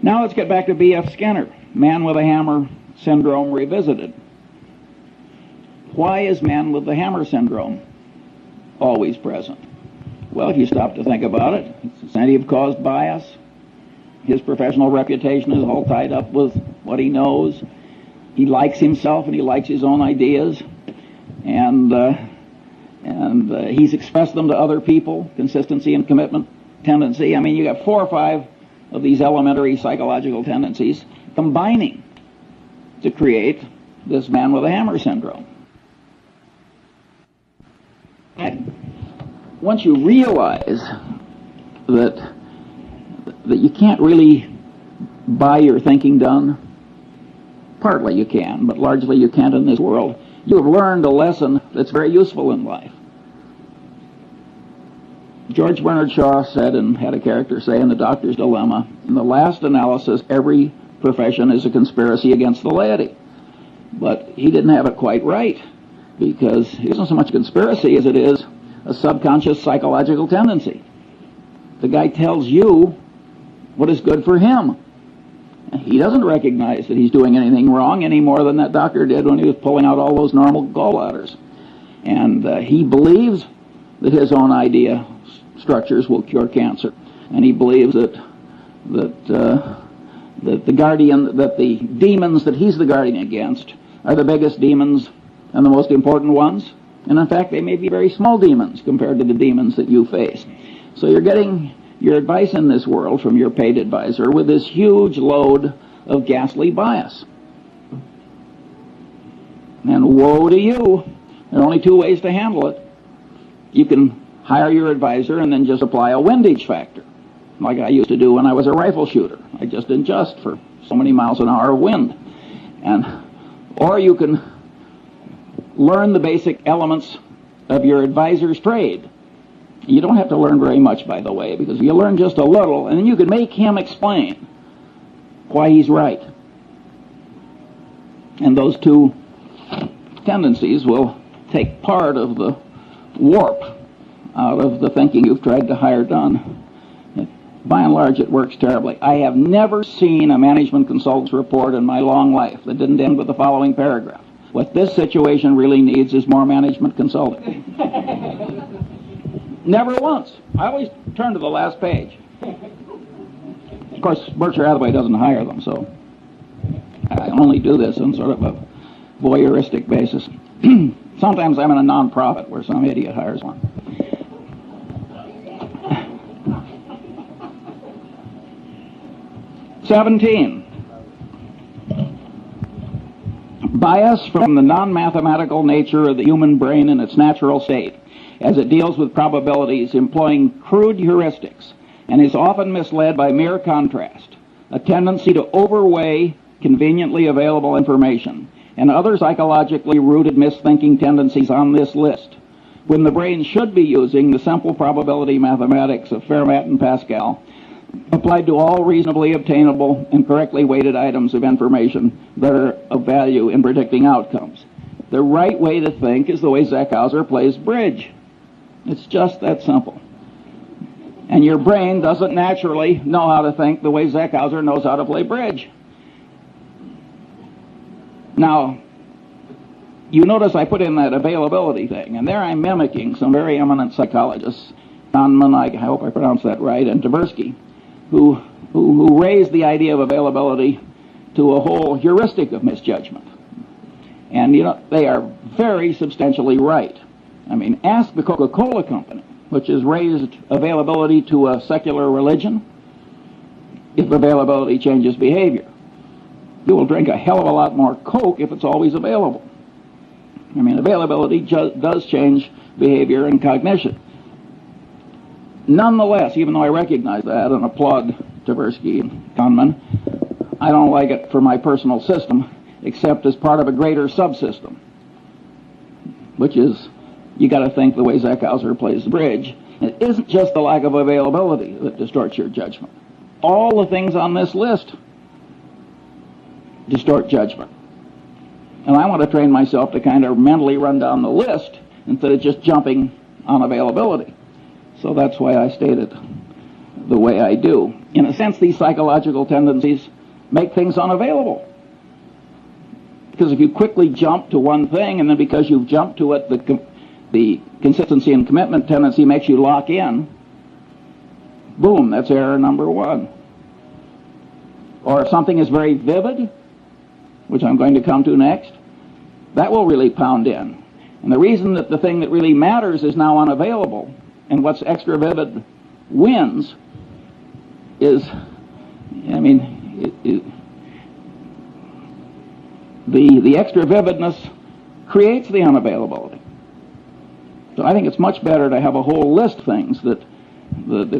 Now let's get back to B.F. Skinner, man with a hammer syndrome revisited. Why is man with the hammer syndrome always present? Well, if you stop to think about it, it's incentive-caused bias. His professional reputation is all tied up with what he knows. He likes himself and he likes his own ideas, and he's expressed them to other people. Consistency and commitment tendency. I mean, you got 4 or 5 of these elementary psychological tendencies combining to create this man with a hammer syndrome. And once you realize that you can't really buy your thinking done, partly you can, but largely you can't in this world, you have learned a lesson that's very useful in life. George Bernard Shaw said, and had a character say in The Doctor's Dilemma, in the last analysis, every profession is a conspiracy against the laity. But he didn't have it quite right, because it isn't so much a conspiracy as it is a subconscious psychological tendency. The guy tells you what is good for him. He doesn't recognize that he's doing anything wrong any more than that doctor did when he was pulling out all those normal gallbladders. And he believes that his own idea structures will cure cancer. And he believes that the demons that he's the guardian against are the biggest demons and the most important ones. And in fact, they may be very small demons compared to the demons that you face. So you're getting your advice in this world from your paid advisor with this huge load of ghastly bias. And woe to you. There are only two ways to handle it. You can hire your advisor and then just apply a windage factor, like I used to do when I was a rifle shooter. I just adjust for so many miles an hour of wind. Or you can learn the basic elements of your advisor's trade. You don't have to learn very much, by the way, because you learn just a little, and then you can make him explain why he's right. And those two tendencies will take part of the warp out of the thinking you've tried to hire done. By and large, it works terribly. I have never seen a management consultant's report in my long life that didn't end with the following paragraph: what this situation really needs is more management consulting. Never once. I always turn to the last page. Of course, Berkshire Hathaway doesn't hire them, so I only do this on sort of a voyeuristic basis. Sometimes I'm in a non-profit where some idiot hires one. "17. Bias from the non-mathematical nature of the human brain in its natural state, as it deals with probabilities employing crude heuristics, and is often misled by mere contrast, a tendency to overweigh conveniently available information, and other psychologically rooted misthinking tendencies on this list, when the brain should be using the simple probability mathematics of Fermat and Pascal, applied to all reasonably obtainable and correctly weighted items of information that are of value in predicting outcomes. The right way to think is the way Zeckhauser plays bridge. It's just that simple. And your brain doesn't naturally know how to think the way Zeckhauser knows how to play bridge. Now, you notice I put in that availability thing, and there I'm mimicking some very eminent psychologists, Kahneman, I hope I pronounced that right, and Tversky, who raised the idea of availability to a whole heuristic of misjudgment. And, they are very substantially right. I mean, ask the Coca-Cola Company, which has raised availability to a secular religion, if availability changes behavior. You will drink a hell of a lot more Coke if it's always available. I mean, availability does change behavior and cognition. Nonetheless, even though I recognize that and applaud Tversky and Kahneman, I don't like it for my personal system, except as part of a greater subsystem, which is, you got to think the way Zeckhauser plays the bridge. It isn't just the lack of availability that distorts your judgment. All the things on this list distort judgment. And I want to train myself to kind of mentally run down the list instead of just jumping on availability. So that's why I state it the way I do. In a sense, these psychological tendencies make things unavailable. Because if you quickly jump to one thing, and then because you've jumped to it, the consistency and commitment tendency makes you lock in, boom, that's error number one. Or if something is very vivid, which I'm going to come to next, that will really pound in. And the reason that the thing that really matters is now unavailable, and what's extra vivid wins, is, I mean, the extra vividness creates the unavailability. So I think it's much better to have a whole list of things that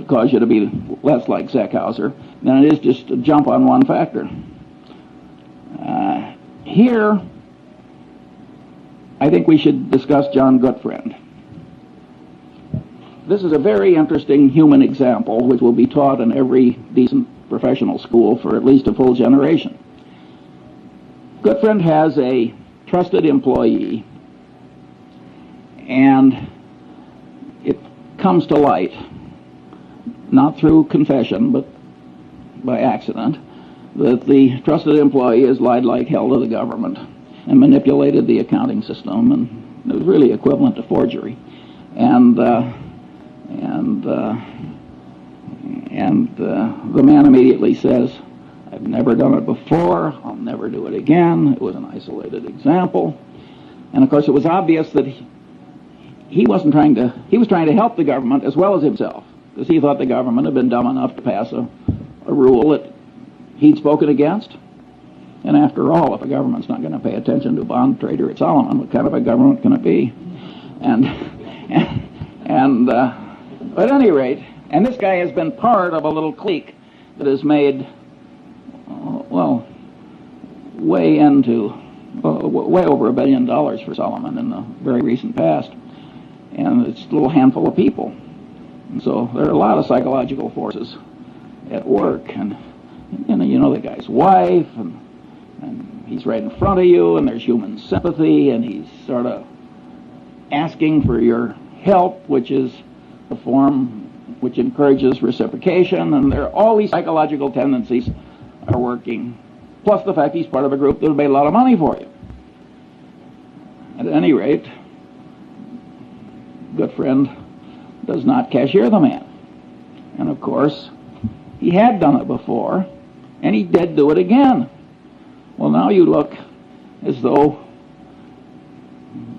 cause you to be less like Zeckhauser than it is just to jump on one factor. Here, I think we should discuss John Gutfriend. This is a very interesting human example which will be taught in every decent professional school for at least a full generation. Goodfriend has a trusted employee, and it comes to light, not through confession, but by accident, that the trusted employee has lied like hell to the government and manipulated the accounting system, and it was really equivalent to forgery. And the man immediately says, "I've never done it before. I'll never do it again. It was an isolated example." And of course, it was obvious that he was trying to help the government as well as himself, because he thought the government had been dumb enough to pass a rule that he'd spoken against. And after all, if a government's not going to pay attention to a bond trader at Solomon, what kind of a government can it be? But at any rate, and this guy has been part of a little clique that has made, way over $1 billion for Solomon in the very recent past. And it's a little handful of people. And so there are a lot of psychological forces at work. And you know the guy's wife, and he's right in front of you, and there's human sympathy, and he's sort of asking for your help, which is the form which encourages reciprocation, and there are all these psychological tendencies are working, plus the fact he's part of a group that will pay a lot of money for you. At any rate, Goodfriend does not cashier the man. And of course, he had done it before, and he did do it again. Well, now you look as though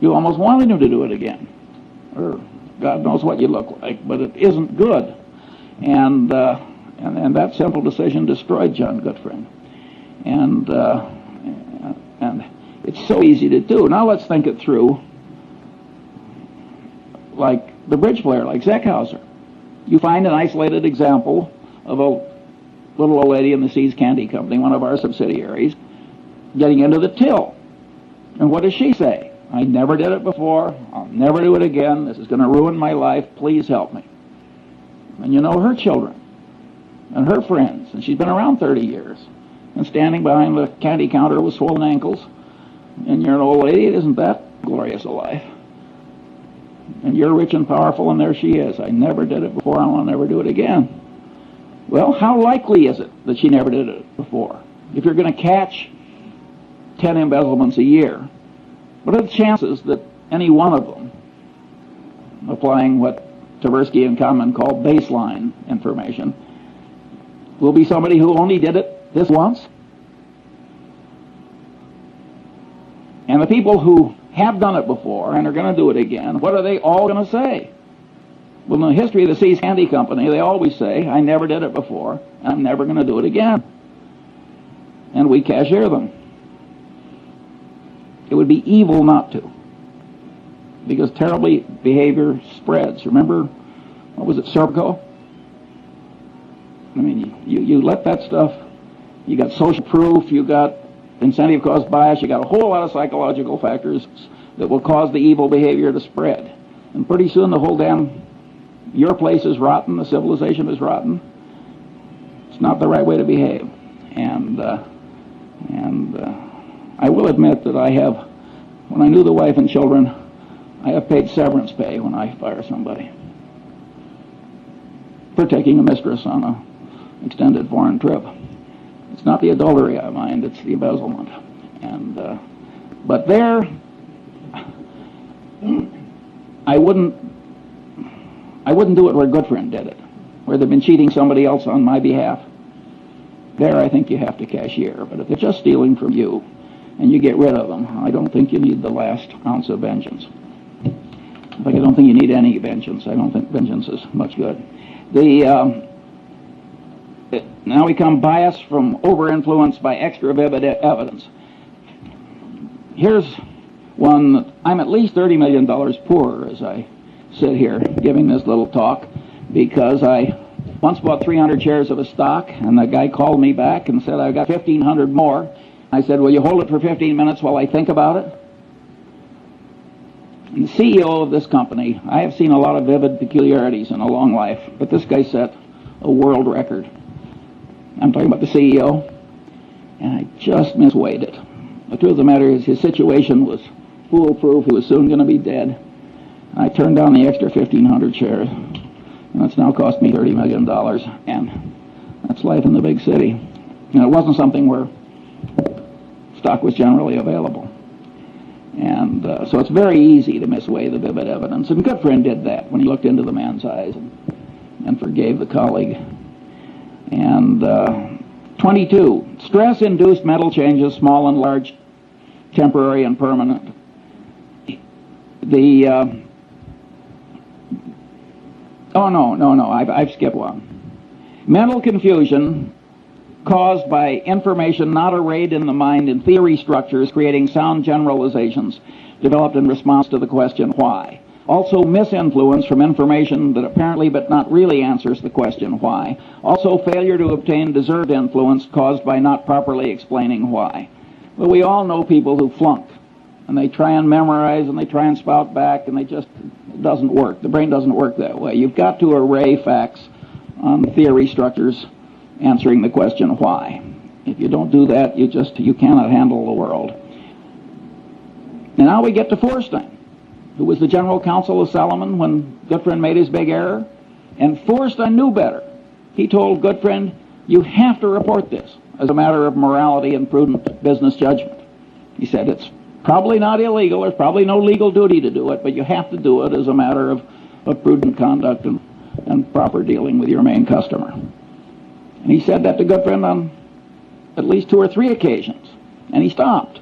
you almost wanted him to do it again. Or God knows what you look like, but it isn't good. And that simple decision destroyed John Goodfriend. And it's so easy to do. Now let's think it through like the bridge player, like Zeckhauser. You find an isolated example of a little old lady in the Seas Candy Company, one of our subsidiaries, getting into the till. And what does she say? "I never did it before. I'll never do it again. This is going to ruin my life. Please help me." And you know her children and her friends, and she's been around 30 years, and standing behind the candy counter with swollen ankles, and you're an old lady. It isn't that glorious a life. And you're rich and powerful, and there she is. "I never did it before. I'll never do it again." Well, how likely is it that she never did it before? If you're going to catch 10 embezzlements a year, what are the chances that any one of them, applying what Tversky and Kahneman call baseline information, will be somebody who only did it this once? And the people who have done it before and are going to do it again, what are they all going to say? Well, in the history of the Seas Candy Company, they always say, "I never did it before, and I'm never going to do it again." And we cashier them. It would be evil not to, because terrible behavior spreads. Remember, what was it, Serpico? I mean, you let that stuff, you got social proof, you got incentive caused bias, you got a whole lot of psychological factors that will cause the evil behavior to spread. And pretty soon the whole your place is rotten, the civilization is rotten. It's not the right way to behave. And I will admit that when I knew the wife and children, I have paid severance pay when I fire somebody for taking a mistress on an extended foreign trip. It's not the adultery I mind, it's the embezzlement. But there, I wouldn't do it where Goodfriend did it, where they've been cheating somebody else on my behalf. There, I think you have to cashier. But if they're just stealing from you and you get rid of them, I don't think you need the last ounce of vengeance. In fact, I don't think you need any vengeance. I don't think vengeance is much good. Now we come bias from over-influence by extra vivid evidence. Here's one that I'm at least $30 million poorer as I sit here giving this little talk, because I once bought 300 shares of a stock, and the guy called me back and said, "I've got 1,500 more. I said, "Will you hold it for 15 minutes while I think about it?" And the CEO of this company, I have seen a lot of vivid peculiarities in a long life, but this guy set a world record. I'm talking about the CEO, and I just misweighed it. The truth of the matter is his situation was foolproof. He was soon going to be dead. I turned down the extra 1,500 shares, and it's now cost me $30 million, and that's life in the big city. And it wasn't something where stock was generally available. And so it's very easy to misweigh the vivid evidence. And Goodfriend did that when he looked into the man's eyes and forgave the colleague. And 22, stress-induced mental changes, small and large, temporary and permanent. I've skipped one. Mental confusion caused by information not arrayed in the mind in theory structures, creating sound generalizations developed in response to the question why. Also misinfluence from information that apparently but not really answers the question why. Also failure to obtain deserved influence caused by not properly explaining why. Well, we all know people who flunk, and they try and memorize, and they try and spout back, and it doesn't work. The brain doesn't work that way. You've got to array facts on theory structures answering the question why. If you don't do that, you cannot handle the world. And now we get to Feuerstein, who was the general counsel of Salomon when Goodfriend made his big error. And Feuerstein knew better. He told Goodfriend, you have to report this as a matter of morality and prudent business judgment. He said, it's probably not illegal, there's probably no legal duty to do it, but you have to do it as a matter of prudent conduct and proper dealing with your main customer. And he said that to Goodfriend on at least 2 or 3 occasions, and he stopped.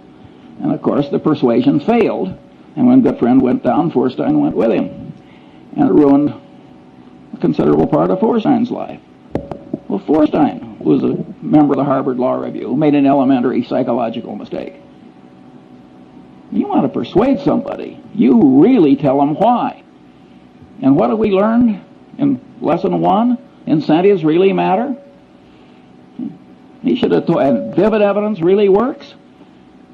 And of course the persuasion failed, and when Goodfriend went down, Feuerstein went with him, and it ruined a considerable part of Feuerstein's life. Well, Feuerstein was a member of the Harvard Law Review who made an elementary psychological mistake. You want to persuade somebody, you really tell them why. And what have we learned in lesson 1? Incentives really matter. He should have told, and vivid evidence really works.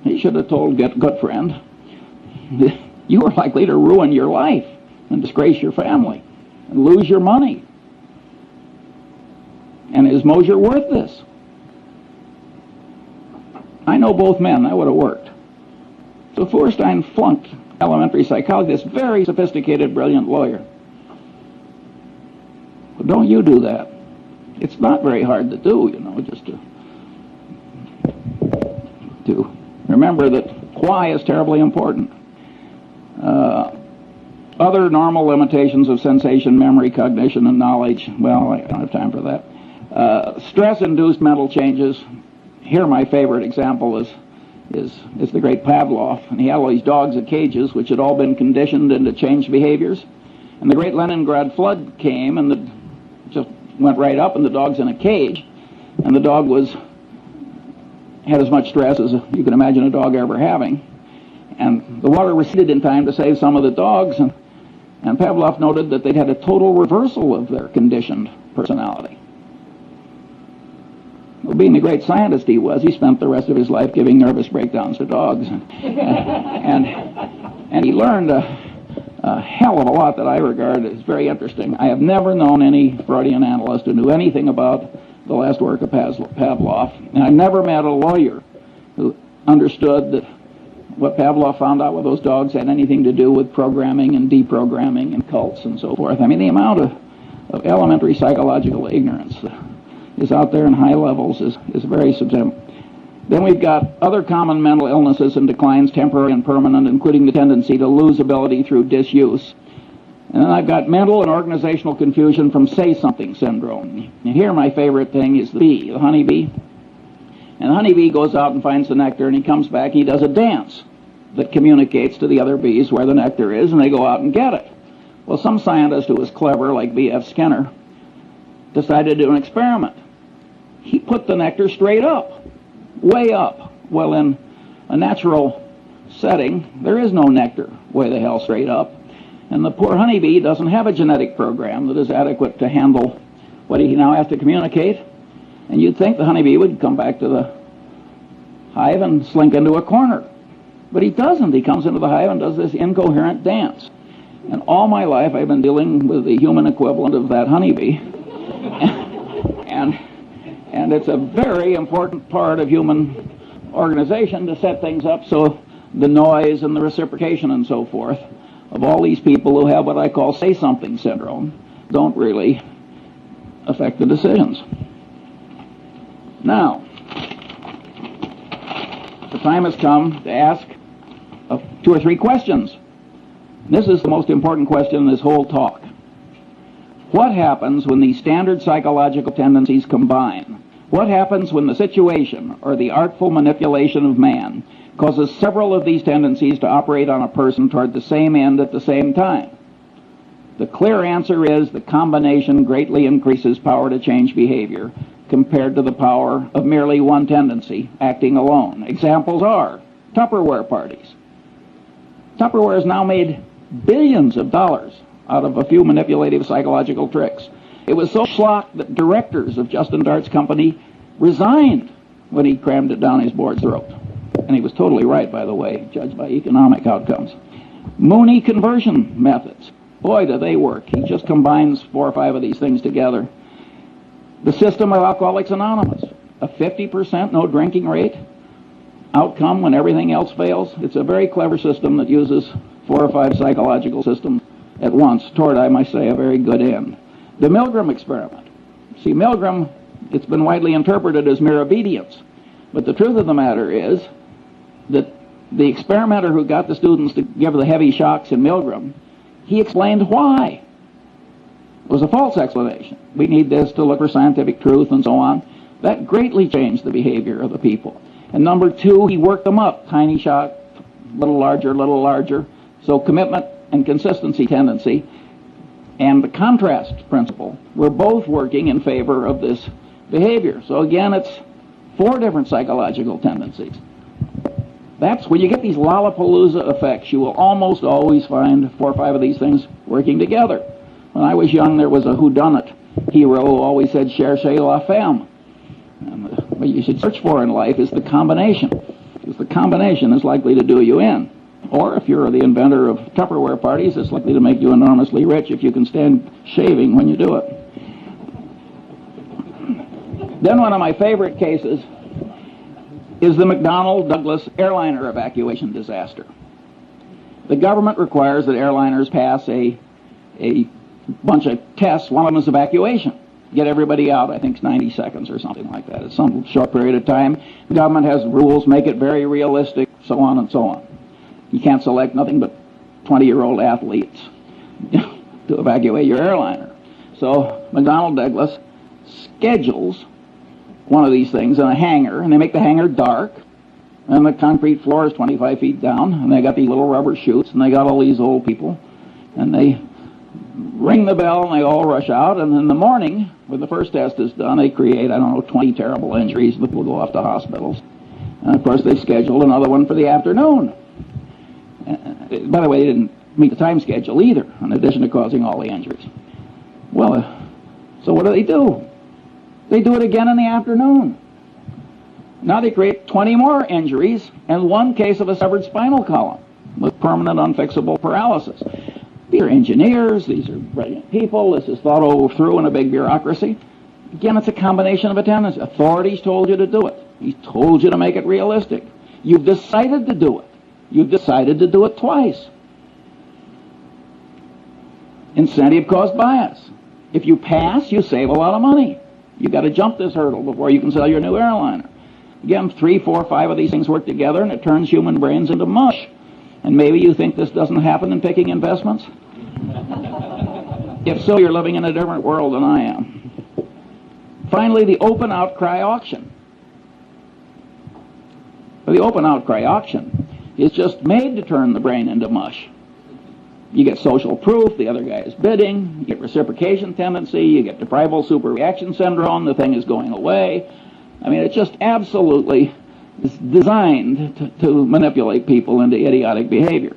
He should have told Goodfriend, you are likely to ruin your life and disgrace your family and lose your money. And is Mosier worth this? I know both men, that would have worked. So Feuerstein flunked elementary psychology, this very sophisticated, brilliant lawyer. Well, don't you do that. It's not very hard to do, just to remember that why is terribly important. Other normal limitations of sensation, memory, cognition, and knowledge, well, I don't have time for that. Stress-induced mental changes. Here my favorite example is the great Pavlov, and he had all these dogs in cages which had all been conditioned into changed behaviors. And the great Leningrad flood came, and just went right up, and the dog's in a cage, and the dog had as much stress as you can imagine a dog ever having. And the water receded in time to save some of the dogs, and Pavlov noted that they'd had a total reversal of their conditioned personality. Well, being the great scientist he was, he spent the rest of his life giving nervous breakdowns to dogs. And he learned a hell of a lot that I regard as very interesting. I have never known any Freudian analyst who knew anything about the last work of Pavlov. And I've never met a lawyer who understood that what Pavlov found out with those dogs had anything to do with programming and deprogramming and cults and so forth. I mean, the amount of elementary psychological ignorance is out there in high levels is very substantial. Then we've got other common mental illnesses and declines, temporary and permanent, including the tendency to lose ability through disuse. And then I've got mental and organizational confusion from say-something syndrome. And here my favorite thing is the bee, the honeybee. And the honeybee goes out and finds the nectar, and he comes back and he does a dance that communicates to the other bees where the nectar is, and they go out and get it. Well, some scientist who was clever, like B.F. Skinner, decided to do an experiment. He put the nectar straight up, way up. Well, in a natural setting, there is no nectar way the hell straight up. And the poor honeybee doesn't have a genetic program that is adequate to handle what he now has to communicate. And you'd think the honeybee would come back to the hive and slink into a corner. But he doesn't. He comes into the hive and does this incoherent dance. And all my life I've been dealing with the human equivalent of that honeybee. And And it's a very important part of human organization to set things up so the noise and the reciprocation and so forth of all these people who have what I call say-something syndrome don't really affect the decisions. Now, the time has come to ask 2 or 3 questions. This is the most important question in this whole talk. What happens when these standard psychological tendencies combine? What happens when the situation or the artful manipulation of man causes several of these tendencies to operate on a person toward the same end at the same time? The clear answer is the combination greatly increases power to change behavior compared to the power of merely one tendency acting alone. Examples are Tupperware parties. Tupperware has now made billions of dollars out of a few manipulative psychological tricks. It was so schlock that directors of Justin Dart's company resigned when he crammed it down his board's throat. And he was totally right, by the way, judged by economic outcomes. Mooney conversion methods. Boy, do they work. He just combines 4 or 5 of these things together. The system of Alcoholics Anonymous. A 50% no drinking rate outcome when everything else fails. It's a very clever system that uses 4 or 5 psychological systems at once toward, I might say, a very good end. The Milgram experiment. See, Milgram, it's been widely interpreted as mere obedience. But the truth of the matter is that the experimenter who got the students to give the heavy shocks in Milgram, he explained why. It was a false explanation. We need this to look for scientific truth and so on. That greatly changed the behavior of the people. And number 2, he worked them up. Tiny shock, little larger. So commitment and consistency tendency and the contrast principle were both working in favor of this behavior. So again, it's 4 different psychological tendencies. That's when you get these Lollapalooza effects, you will almost always find 4 or 5 of these things working together. When I was young, there was a whodunit hero who always said, cherchez la femme. And what you should search for in life is the combination, because the combination is likely to do you in. Or if you're the inventor of Tupperware parties, it's likely to make you enormously rich if you can stand shaving when you do it. Then one of my favorite cases is the McDonnell-Douglas airliner evacuation disaster. The government requires that airliners pass a bunch of tests. One of them is evacuation. Get everybody out, I think it's 90 seconds or something like that. It's some short period of time. The government has rules, make it very realistic, so on and so on. You can't select nothing but 20-year-old athletes to evacuate your airliner. So McDonnell-Douglas schedules one of these things in a hangar, and they make the hangar dark, and the concrete floor is 25 feet down, and they got these little rubber chutes, and they got all these old people, and they ring the bell, and they all rush out, and in the morning, when the first test is done, they create, 20 terrible injuries that will go off to hospitals. And of course, they scheduled another one for the afternoon. By the way, they didn't meet the time schedule either, in addition to causing all the injuries. Well, so what do? They do it again in the afternoon. Now they create 20 more injuries and 1 case of a severed spinal column with permanent unfixable paralysis. These are engineers, these are brilliant people, this is thought over through in a big bureaucracy. Again, it's a combination of a tendency. Authorities told you to do it. He told you to make it realistic. You've decided to do it. You've decided to do it twice. Incentive cost bias. If you pass, you save a lot of money. You've got to jump this hurdle before you can sell your new airliner. Again, 3, 4, 5 of these things work together, and it turns human brains into mush. And maybe you think this doesn't happen in picking investments? If so, you're living in a different world than I am. Finally, the open outcry auction. The open outcry auction is just made to turn the brain into mush. You get social proof, the other guy is bidding, you get reciprocation tendency, you get deprival superreaction syndrome, the thing is going away. I mean, it's just absolutely designed to manipulate people into idiotic behavior.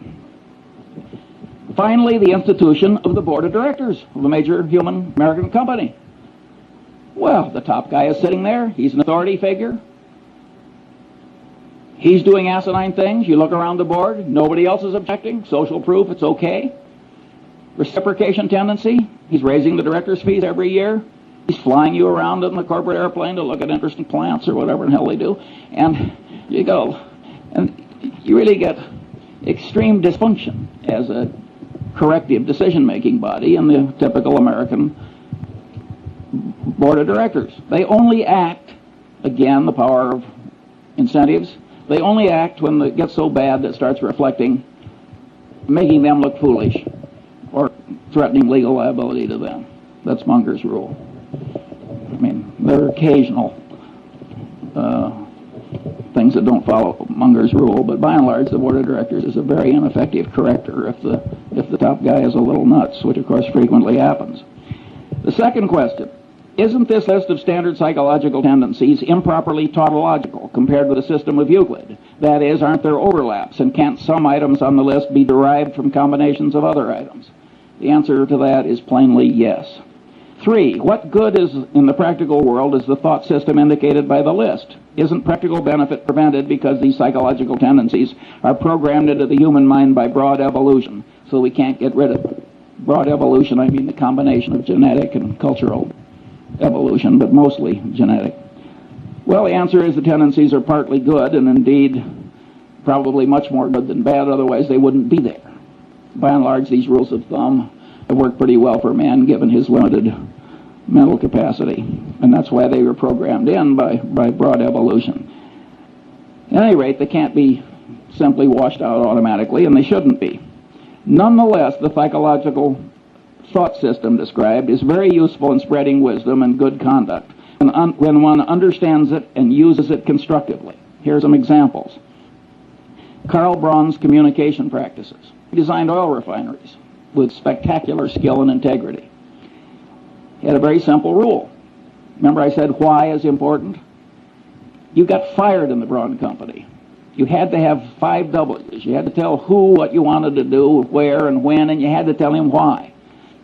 Finally, the institution of the board of directors of a major human American company. Well, the top guy is sitting there, he's an authority figure. He's doing asinine things. You look around the board, nobody else is objecting. Social proof, it's okay. Reciprocation tendency, he's raising the director's fees every year. He's flying you around in the corporate airplane to look at interesting plants or whatever the hell they do, and you go. And you really get extreme dysfunction as a corrective decision-making body in the typical American board of directors. They only act, again, the power of incentives, they only act when it gets so bad that it starts reflecting, making them look foolish or threatening legal liability to them. That's Munger's rule. I mean, there are occasional things that don't follow Munger's rule, but by and large, the board of directors is a very ineffective corrector if the top guy is a little nuts, which of course frequently happens. The second question: isn't this list of standard psychological tendencies improperly tautological compared with the system of Euclid? That is, aren't there overlaps, and can't some items on the list be derived from combinations of other items? The answer to that is plainly yes. 3, what good is in the practical world is the thought system indicated by the list? Isn't practical benefit prevented because these psychological tendencies are programmed into the human mind by broad evolution, so we can't get rid of them? Broad evolution, I mean the combination of genetic and cultural evolution, but mostly genetic. Well, the answer is the tendencies are partly good, and indeed probably much more good than bad, otherwise they wouldn't be there. By and large, these rules of thumb have worked pretty well for man given his limited mental capacity, and that's why they were programmed in by broad evolution. At any rate, they can't be simply washed out automatically, and they shouldn't be. Nonetheless, the psychological thought system described is very useful in spreading wisdom and good conduct when one understands it and uses it constructively. Here are some examples. Karl Braun's communication practices. He designed oil refineries with spectacular skill and integrity. He had a very simple rule. Remember I said why is important? You got fired in the Braun Company. You had to have 5 W's. You had to tell who what you wanted to do, where and when, and you had to tell him why.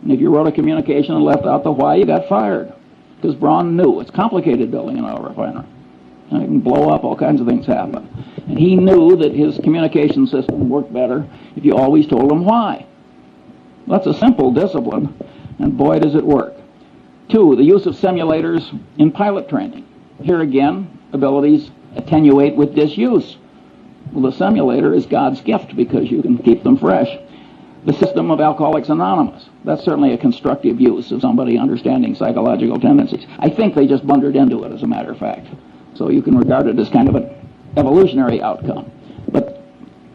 And if you wrote a communication and left out the why, you got fired. Because Braun knew it's complicated building an oil refinery. It can blow up, all kinds of things happen. And he knew that his communication system worked better if you always told him why. That's a simple discipline, and boy does it work. 2, the use of simulators in pilot training. Here again, abilities attenuate with disuse. Well, the simulator is God's gift because you can keep them fresh. The system of Alcoholics Anonymous. That's certainly a constructive use of somebody understanding psychological tendencies. I think they just blundered into it, as a matter of fact. So you can regard it as kind of an evolutionary outcome. But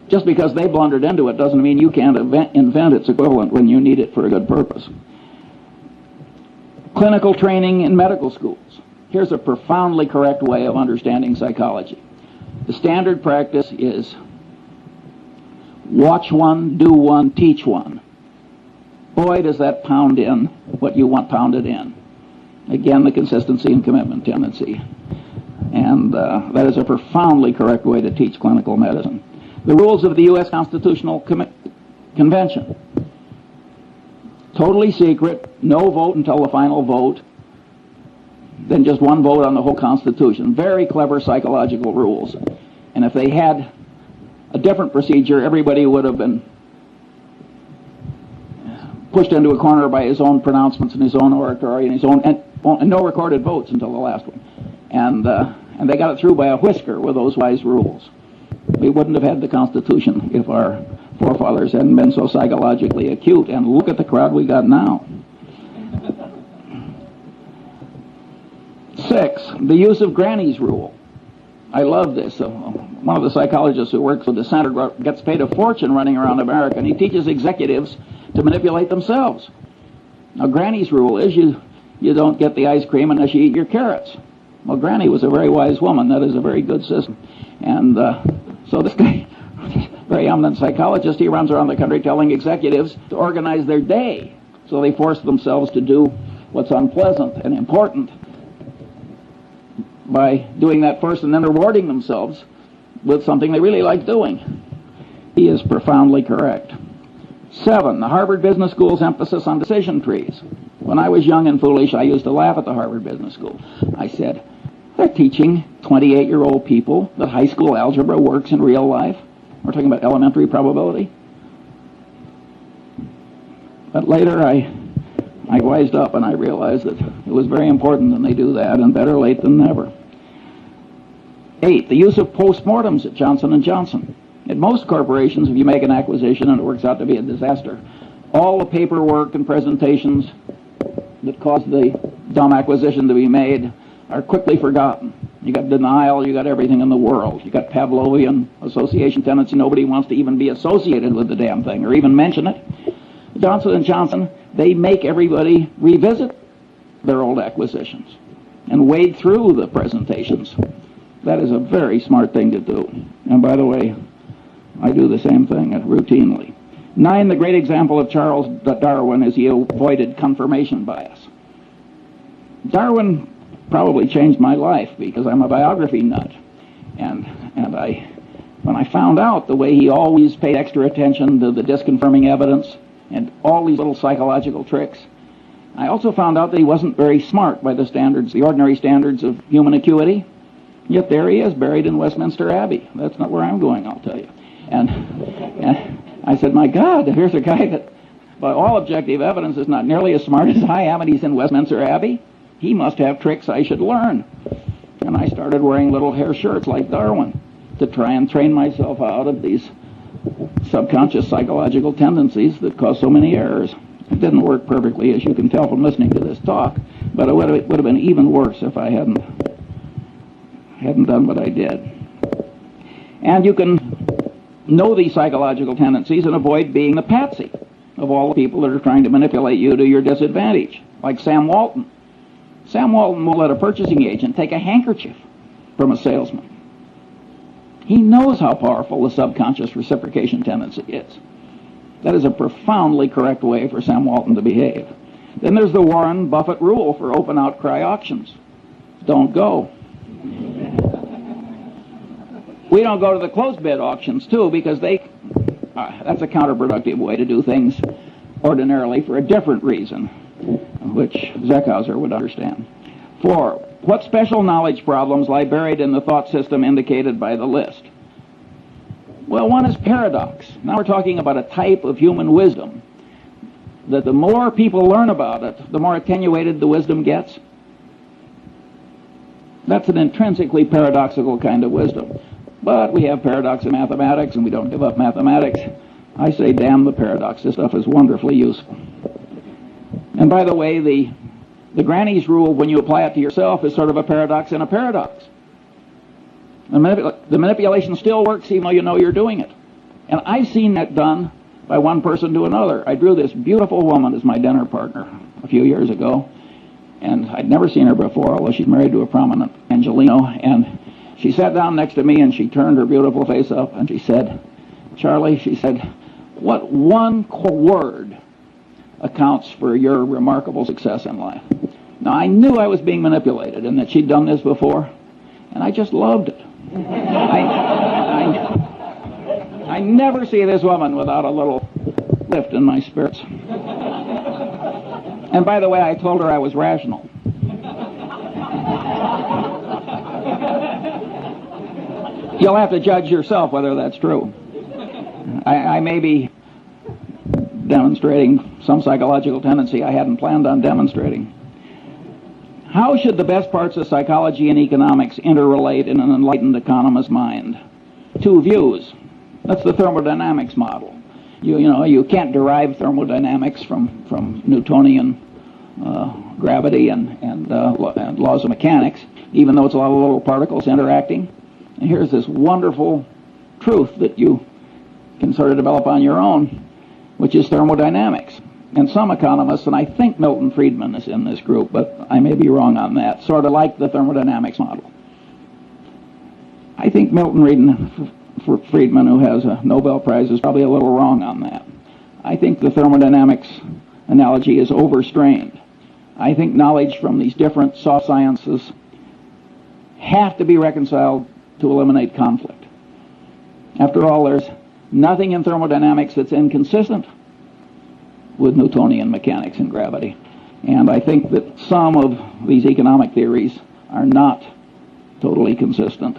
just because they blundered into it doesn't mean you can't invent its equivalent when you need it for a good purpose. Clinical training in medical schools. Here's a profoundly correct way of understanding psychology. The standard practice is watch one, do one, teach one. Boy, does that pound in what you want pounded in. Again, the consistency and commitment tendency. And that is a profoundly correct way to teach clinical medicine. The rules of the U.S. Constitutional Convention. Totally secret, no vote until the final vote, then just one vote on the whole Constitution. Very clever psychological rules. And if they had a different procedure, everybody would have been pushed into a corner by his own pronouncements and his own oratory and his own, and no recorded votes until the last one. And they got it through by a whisker with those wise rules. We wouldn't have had the Constitution if our forefathers hadn't been so psychologically acute. And look at the crowd we got now. 6, the use of Granny's rule. I love this. One of the psychologists who works with the Center gets paid a fortune running around America, and he teaches executives to manipulate themselves. Now, Granny's rule is you don't get the ice cream unless you eat your carrots. Well, Granny was a very wise woman. That is a very good system. And so this guy, very eminent psychologist, he runs around the country telling executives to organize their day. So they force themselves to do what's unpleasant and important by doing that first and then rewarding themselves with something they really like doing. He is profoundly correct. 7, the Harvard Business School's emphasis on decision trees. When I was young and foolish, I used to laugh at the Harvard Business School. I said, they're teaching 28-year-old people that high school algebra works in real life. We're talking about elementary probability. But later I I wised up and I realized that it was very important that they do that, and better late than never. 8, the use of postmortems at Johnson & Johnson. At most corporations, if you make an acquisition and it works out to be a disaster, all the paperwork and presentations that caused the dumb acquisition to be made are quickly forgotten. You got denial, you got everything in the world. You got Pavlovian association tendency. Nobody wants to even be associated with the damn thing or even mention it. Johnson & Johnson, they make everybody revisit their old acquisitions and wade through the presentations. That is a very smart thing to do. And by the way, I do the same thing routinely. 9, the great example of Charles Darwin is he avoided confirmation bias. Darwin probably changed my life because I'm a biography nut. And when I found out the way he always paid extra attention to the disconfirming evidence and all these little psychological tricks, I also found out that he wasn't very smart by the standards, the ordinary standards of human acuity. Yet there he is, buried in Westminster Abbey. That's not where I'm going, I'll tell you. And I said, my God, here's a guy that, by all objective evidence, is not nearly as smart as I am, and he's in Westminster Abbey. He must have tricks I should learn. And I started wearing little hair shirts like Darwin to try and train myself out of these subconscious psychological tendencies that cause so many errors. It didn't work perfectly, as you can tell from listening to this talk, but it would have been even worse if I hadn't done what I did. And you can know these psychological tendencies and avoid being the patsy of all the people that are trying to manipulate you to your disadvantage, like Sam Walton. Sam Walton will let a purchasing agent take a handkerchief from a salesman. He knows how powerful the subconscious reciprocation tendency is. That is a profoundly correct way for Sam Walton to behave. Then there's the Warren Buffett rule for open outcry auctions. Don't go. We don't go to the closed bid auctions, too, because that's a counterproductive way to do things ordinarily for a different reason, which Zeckhauser would understand. 4, what special knowledge problems lie buried in the thought system indicated by the list? Well, one is paradox. Now we're talking about a type of human wisdom that the more people learn about it, the more attenuated the wisdom gets. That's an intrinsically paradoxical kind of wisdom. But we have paradox in mathematics, and we don't give up mathematics. I say, damn the paradox. This stuff is wonderfully useful. And by the way, the granny's rule, when you apply it to yourself, is sort of a paradox in a paradox. The manipulation still works even though you know you're doing it. And I've seen that done by one person to another. I drew this beautiful woman as my dinner partner a few years ago, and I'd never seen her before, although she's married to a prominent Angelino, and she sat down next to me and she turned her beautiful face up and she said, Charlie, she said, what one word accounts for your remarkable success in life? Now, I knew I was being manipulated and that she'd done this before, and I just loved it. I never see this woman without a little lift in my spirits. And by the way, I told her I was rational. You'll have to judge yourself whether that's true. I may be demonstrating some psychological tendency I hadn't planned on demonstrating. How should the best parts of psychology and economics interrelate in an enlightened economist's mind? 2 views. That's the thermodynamics model. You can't derive thermodynamics from Newtonian gravity and laws of mechanics, even though it's a lot of little particles interacting. And here's this wonderful truth that you can sort of develop on your own, which is thermodynamics. And some economists, and I think Milton Friedman is in this group, but I may be wrong on that, sort of like the thermodynamics model. I think Milton Friedman, who has a Nobel Prize, is probably a little wrong on that. I think the thermodynamics analogy is overstrained. I think knowledge from these different soft sciences have to be reconciled to eliminate conflict. After all, there's nothing in thermodynamics that's inconsistent with Newtonian mechanics and gravity. And I think that some of these economic theories are not totally consistent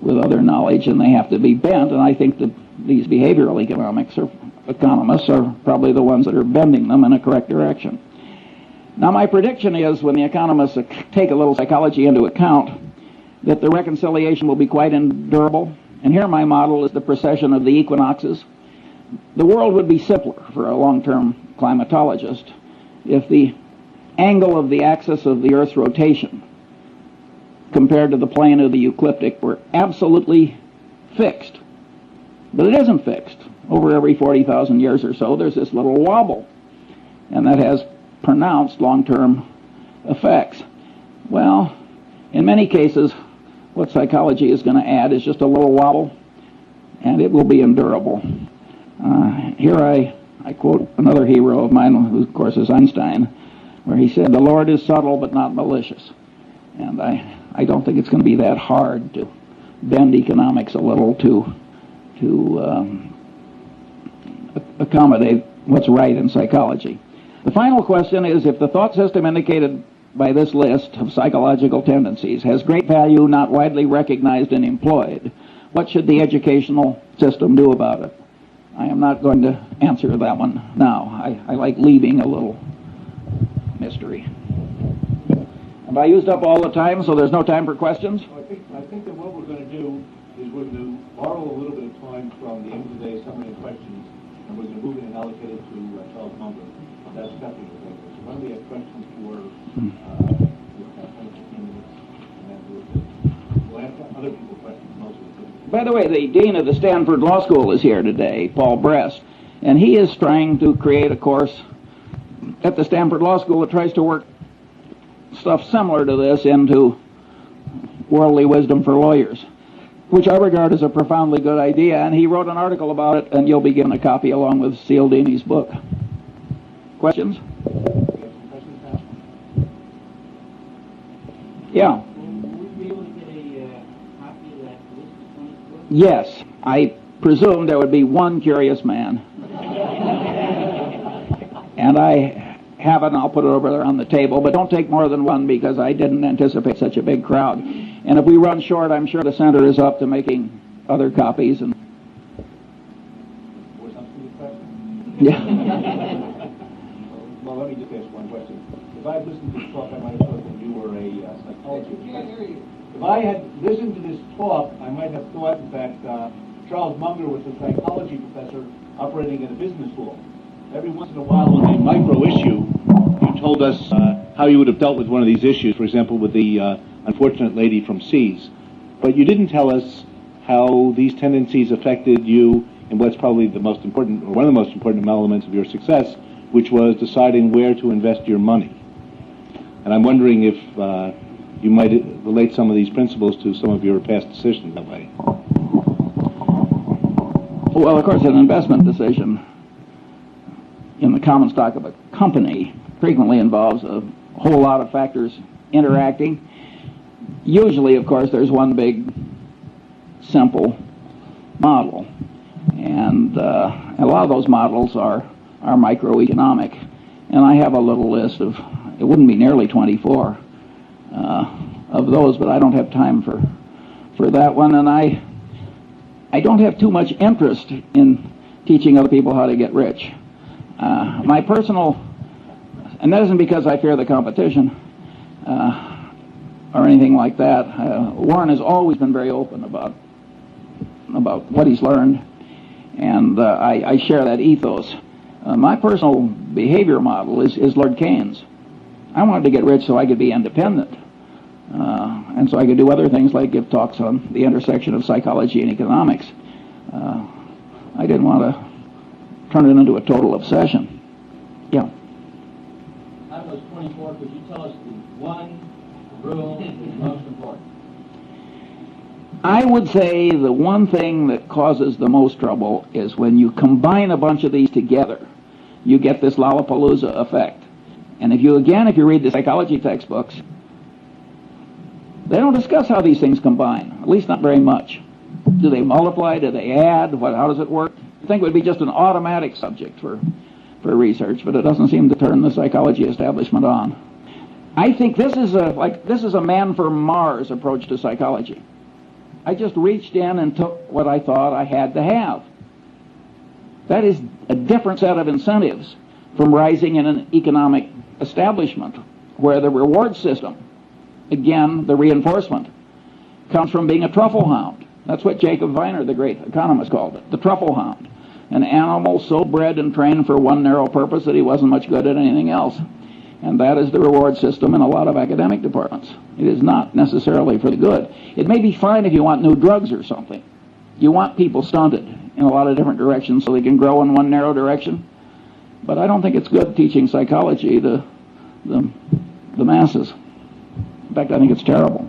with other knowledge, and they have to be bent, and I think that these behavioral economics or economists are probably the ones that are bending them in a correct direction. Now, my prediction is, when the economists take a little psychology into account, that the reconciliation will be quite endurable. And here my model is the precession of the equinoxes. The world would be simpler for a long-term climatologist if the angle of the axis of the Earth's rotation compared to the plane of the ecliptic were absolutely fixed. But it isn't fixed. Over every 40,000 years or so, there's this little wobble, and that has pronounced long-term effects. Well, in many cases, what psychology is going to add is just a little wobble, and it will be endurable. Here I quote another hero of mine, who of course is Einstein, where he said, "The Lord is subtle but not malicious." And I don't think it's going to be that hard to bend economics a little to accommodate what's right in psychology. The final question is, if the thought system indicated by this list of psychological tendencies has great value, not widely recognized and employed, what should the educational system do about it? I am not going to answer that one now. I like leaving a little mystery. Have I used up all the time, so there's no time for questions? I think that what we're going to do is we're going to borrow a little bit of time from the end of the day summary of questions, and we're going to move it and allocate it to Charles Munger. That's definitely the thing. So when we have questions for 10 or 15 minutes, and then we'll ask other people questions most of the time. By the way, the dean of the Stanford Law School is here today, Paul Brest, and he is trying to create a course at the Stanford Law School that tries to work stuff similar to this into worldly wisdom for lawyers, which I regard as a profoundly good idea, and he wrote an article about it, and you'll be given a copy along with Cialdini's book. Questions? Yeah. Would we be able to get a copy of that list of 24? Yes. I presume there would be one curious man. And I have it, and I'll put it over there on the table, but don't take more than one, because I didn't anticipate such a big crowd. And if we run short, I'm sure the center is up to making other copies. And yeah. Well, let me just ask one question. If I had listened to this talk, I might have thought that you were a psychologist. I can't hear you. If I had listened to this talk, I might have thought, in fact, Charles Munger was a psychology professor operating at a business school. Every once in a while, on a micro issue, you told us how you would have dealt with one of these issues, for example, with the unfortunate lady from Seas. But you didn't tell us how these tendencies affected you in what's probably the most important, or one of the most important elements of your success, which was deciding where to invest your money. And I'm wondering if you might relate some of these principles to some of your past decisions that way. Well, of course, an investment decision in the common stock of a company frequently involves a whole lot of factors interacting. Usually, of course, there's one big, simple model. And a lot of those models are microeconomic. And I have a little list of, it wouldn't be nearly 24 of those, but I don't have time for that one. And I don't have too much interest in teaching other people how to get rich. My personal, and that isn't because I fear the competition or anything like that. Warren has always been very open about what he's learned, and I share that ethos. My personal behavior model is Lord Keynes. I wanted to get rich so I could be independent, and so I could do other things like give talks on the intersection of psychology and economics. I didn't want to turn it into a total obsession. Yeah. Out of those 24, could you tell us the one rule that's most important? I would say the one thing that causes the most trouble is when you combine a bunch of these together, you get this Lollapalooza effect. And if you read the psychology textbooks, they don't discuss how these things combine, at least not very much. Do they multiply? Do they add? How does it work? I think it would be just an automatic subject for research, but it doesn't seem to turn the psychology establishment on. I think this is a man for Mars approach to psychology. I just reached in and took what I thought I had to have. That is a different set of incentives from rising in an economic establishment where the reward system, again, the reinforcement, comes from being a truffle hound. That's what Jacob Viner, the great economist, called it, the truffle hound. An animal so bred and trained for one narrow purpose that he wasn't much good at anything else. And that is the reward system in a lot of academic departments. It is not necessarily for the good. It may be fine if you want new drugs or something. You want people stunted in a lot of different directions so they can grow in one narrow direction. But I don't think it's good teaching psychology to the masses. In fact, I think it's terrible.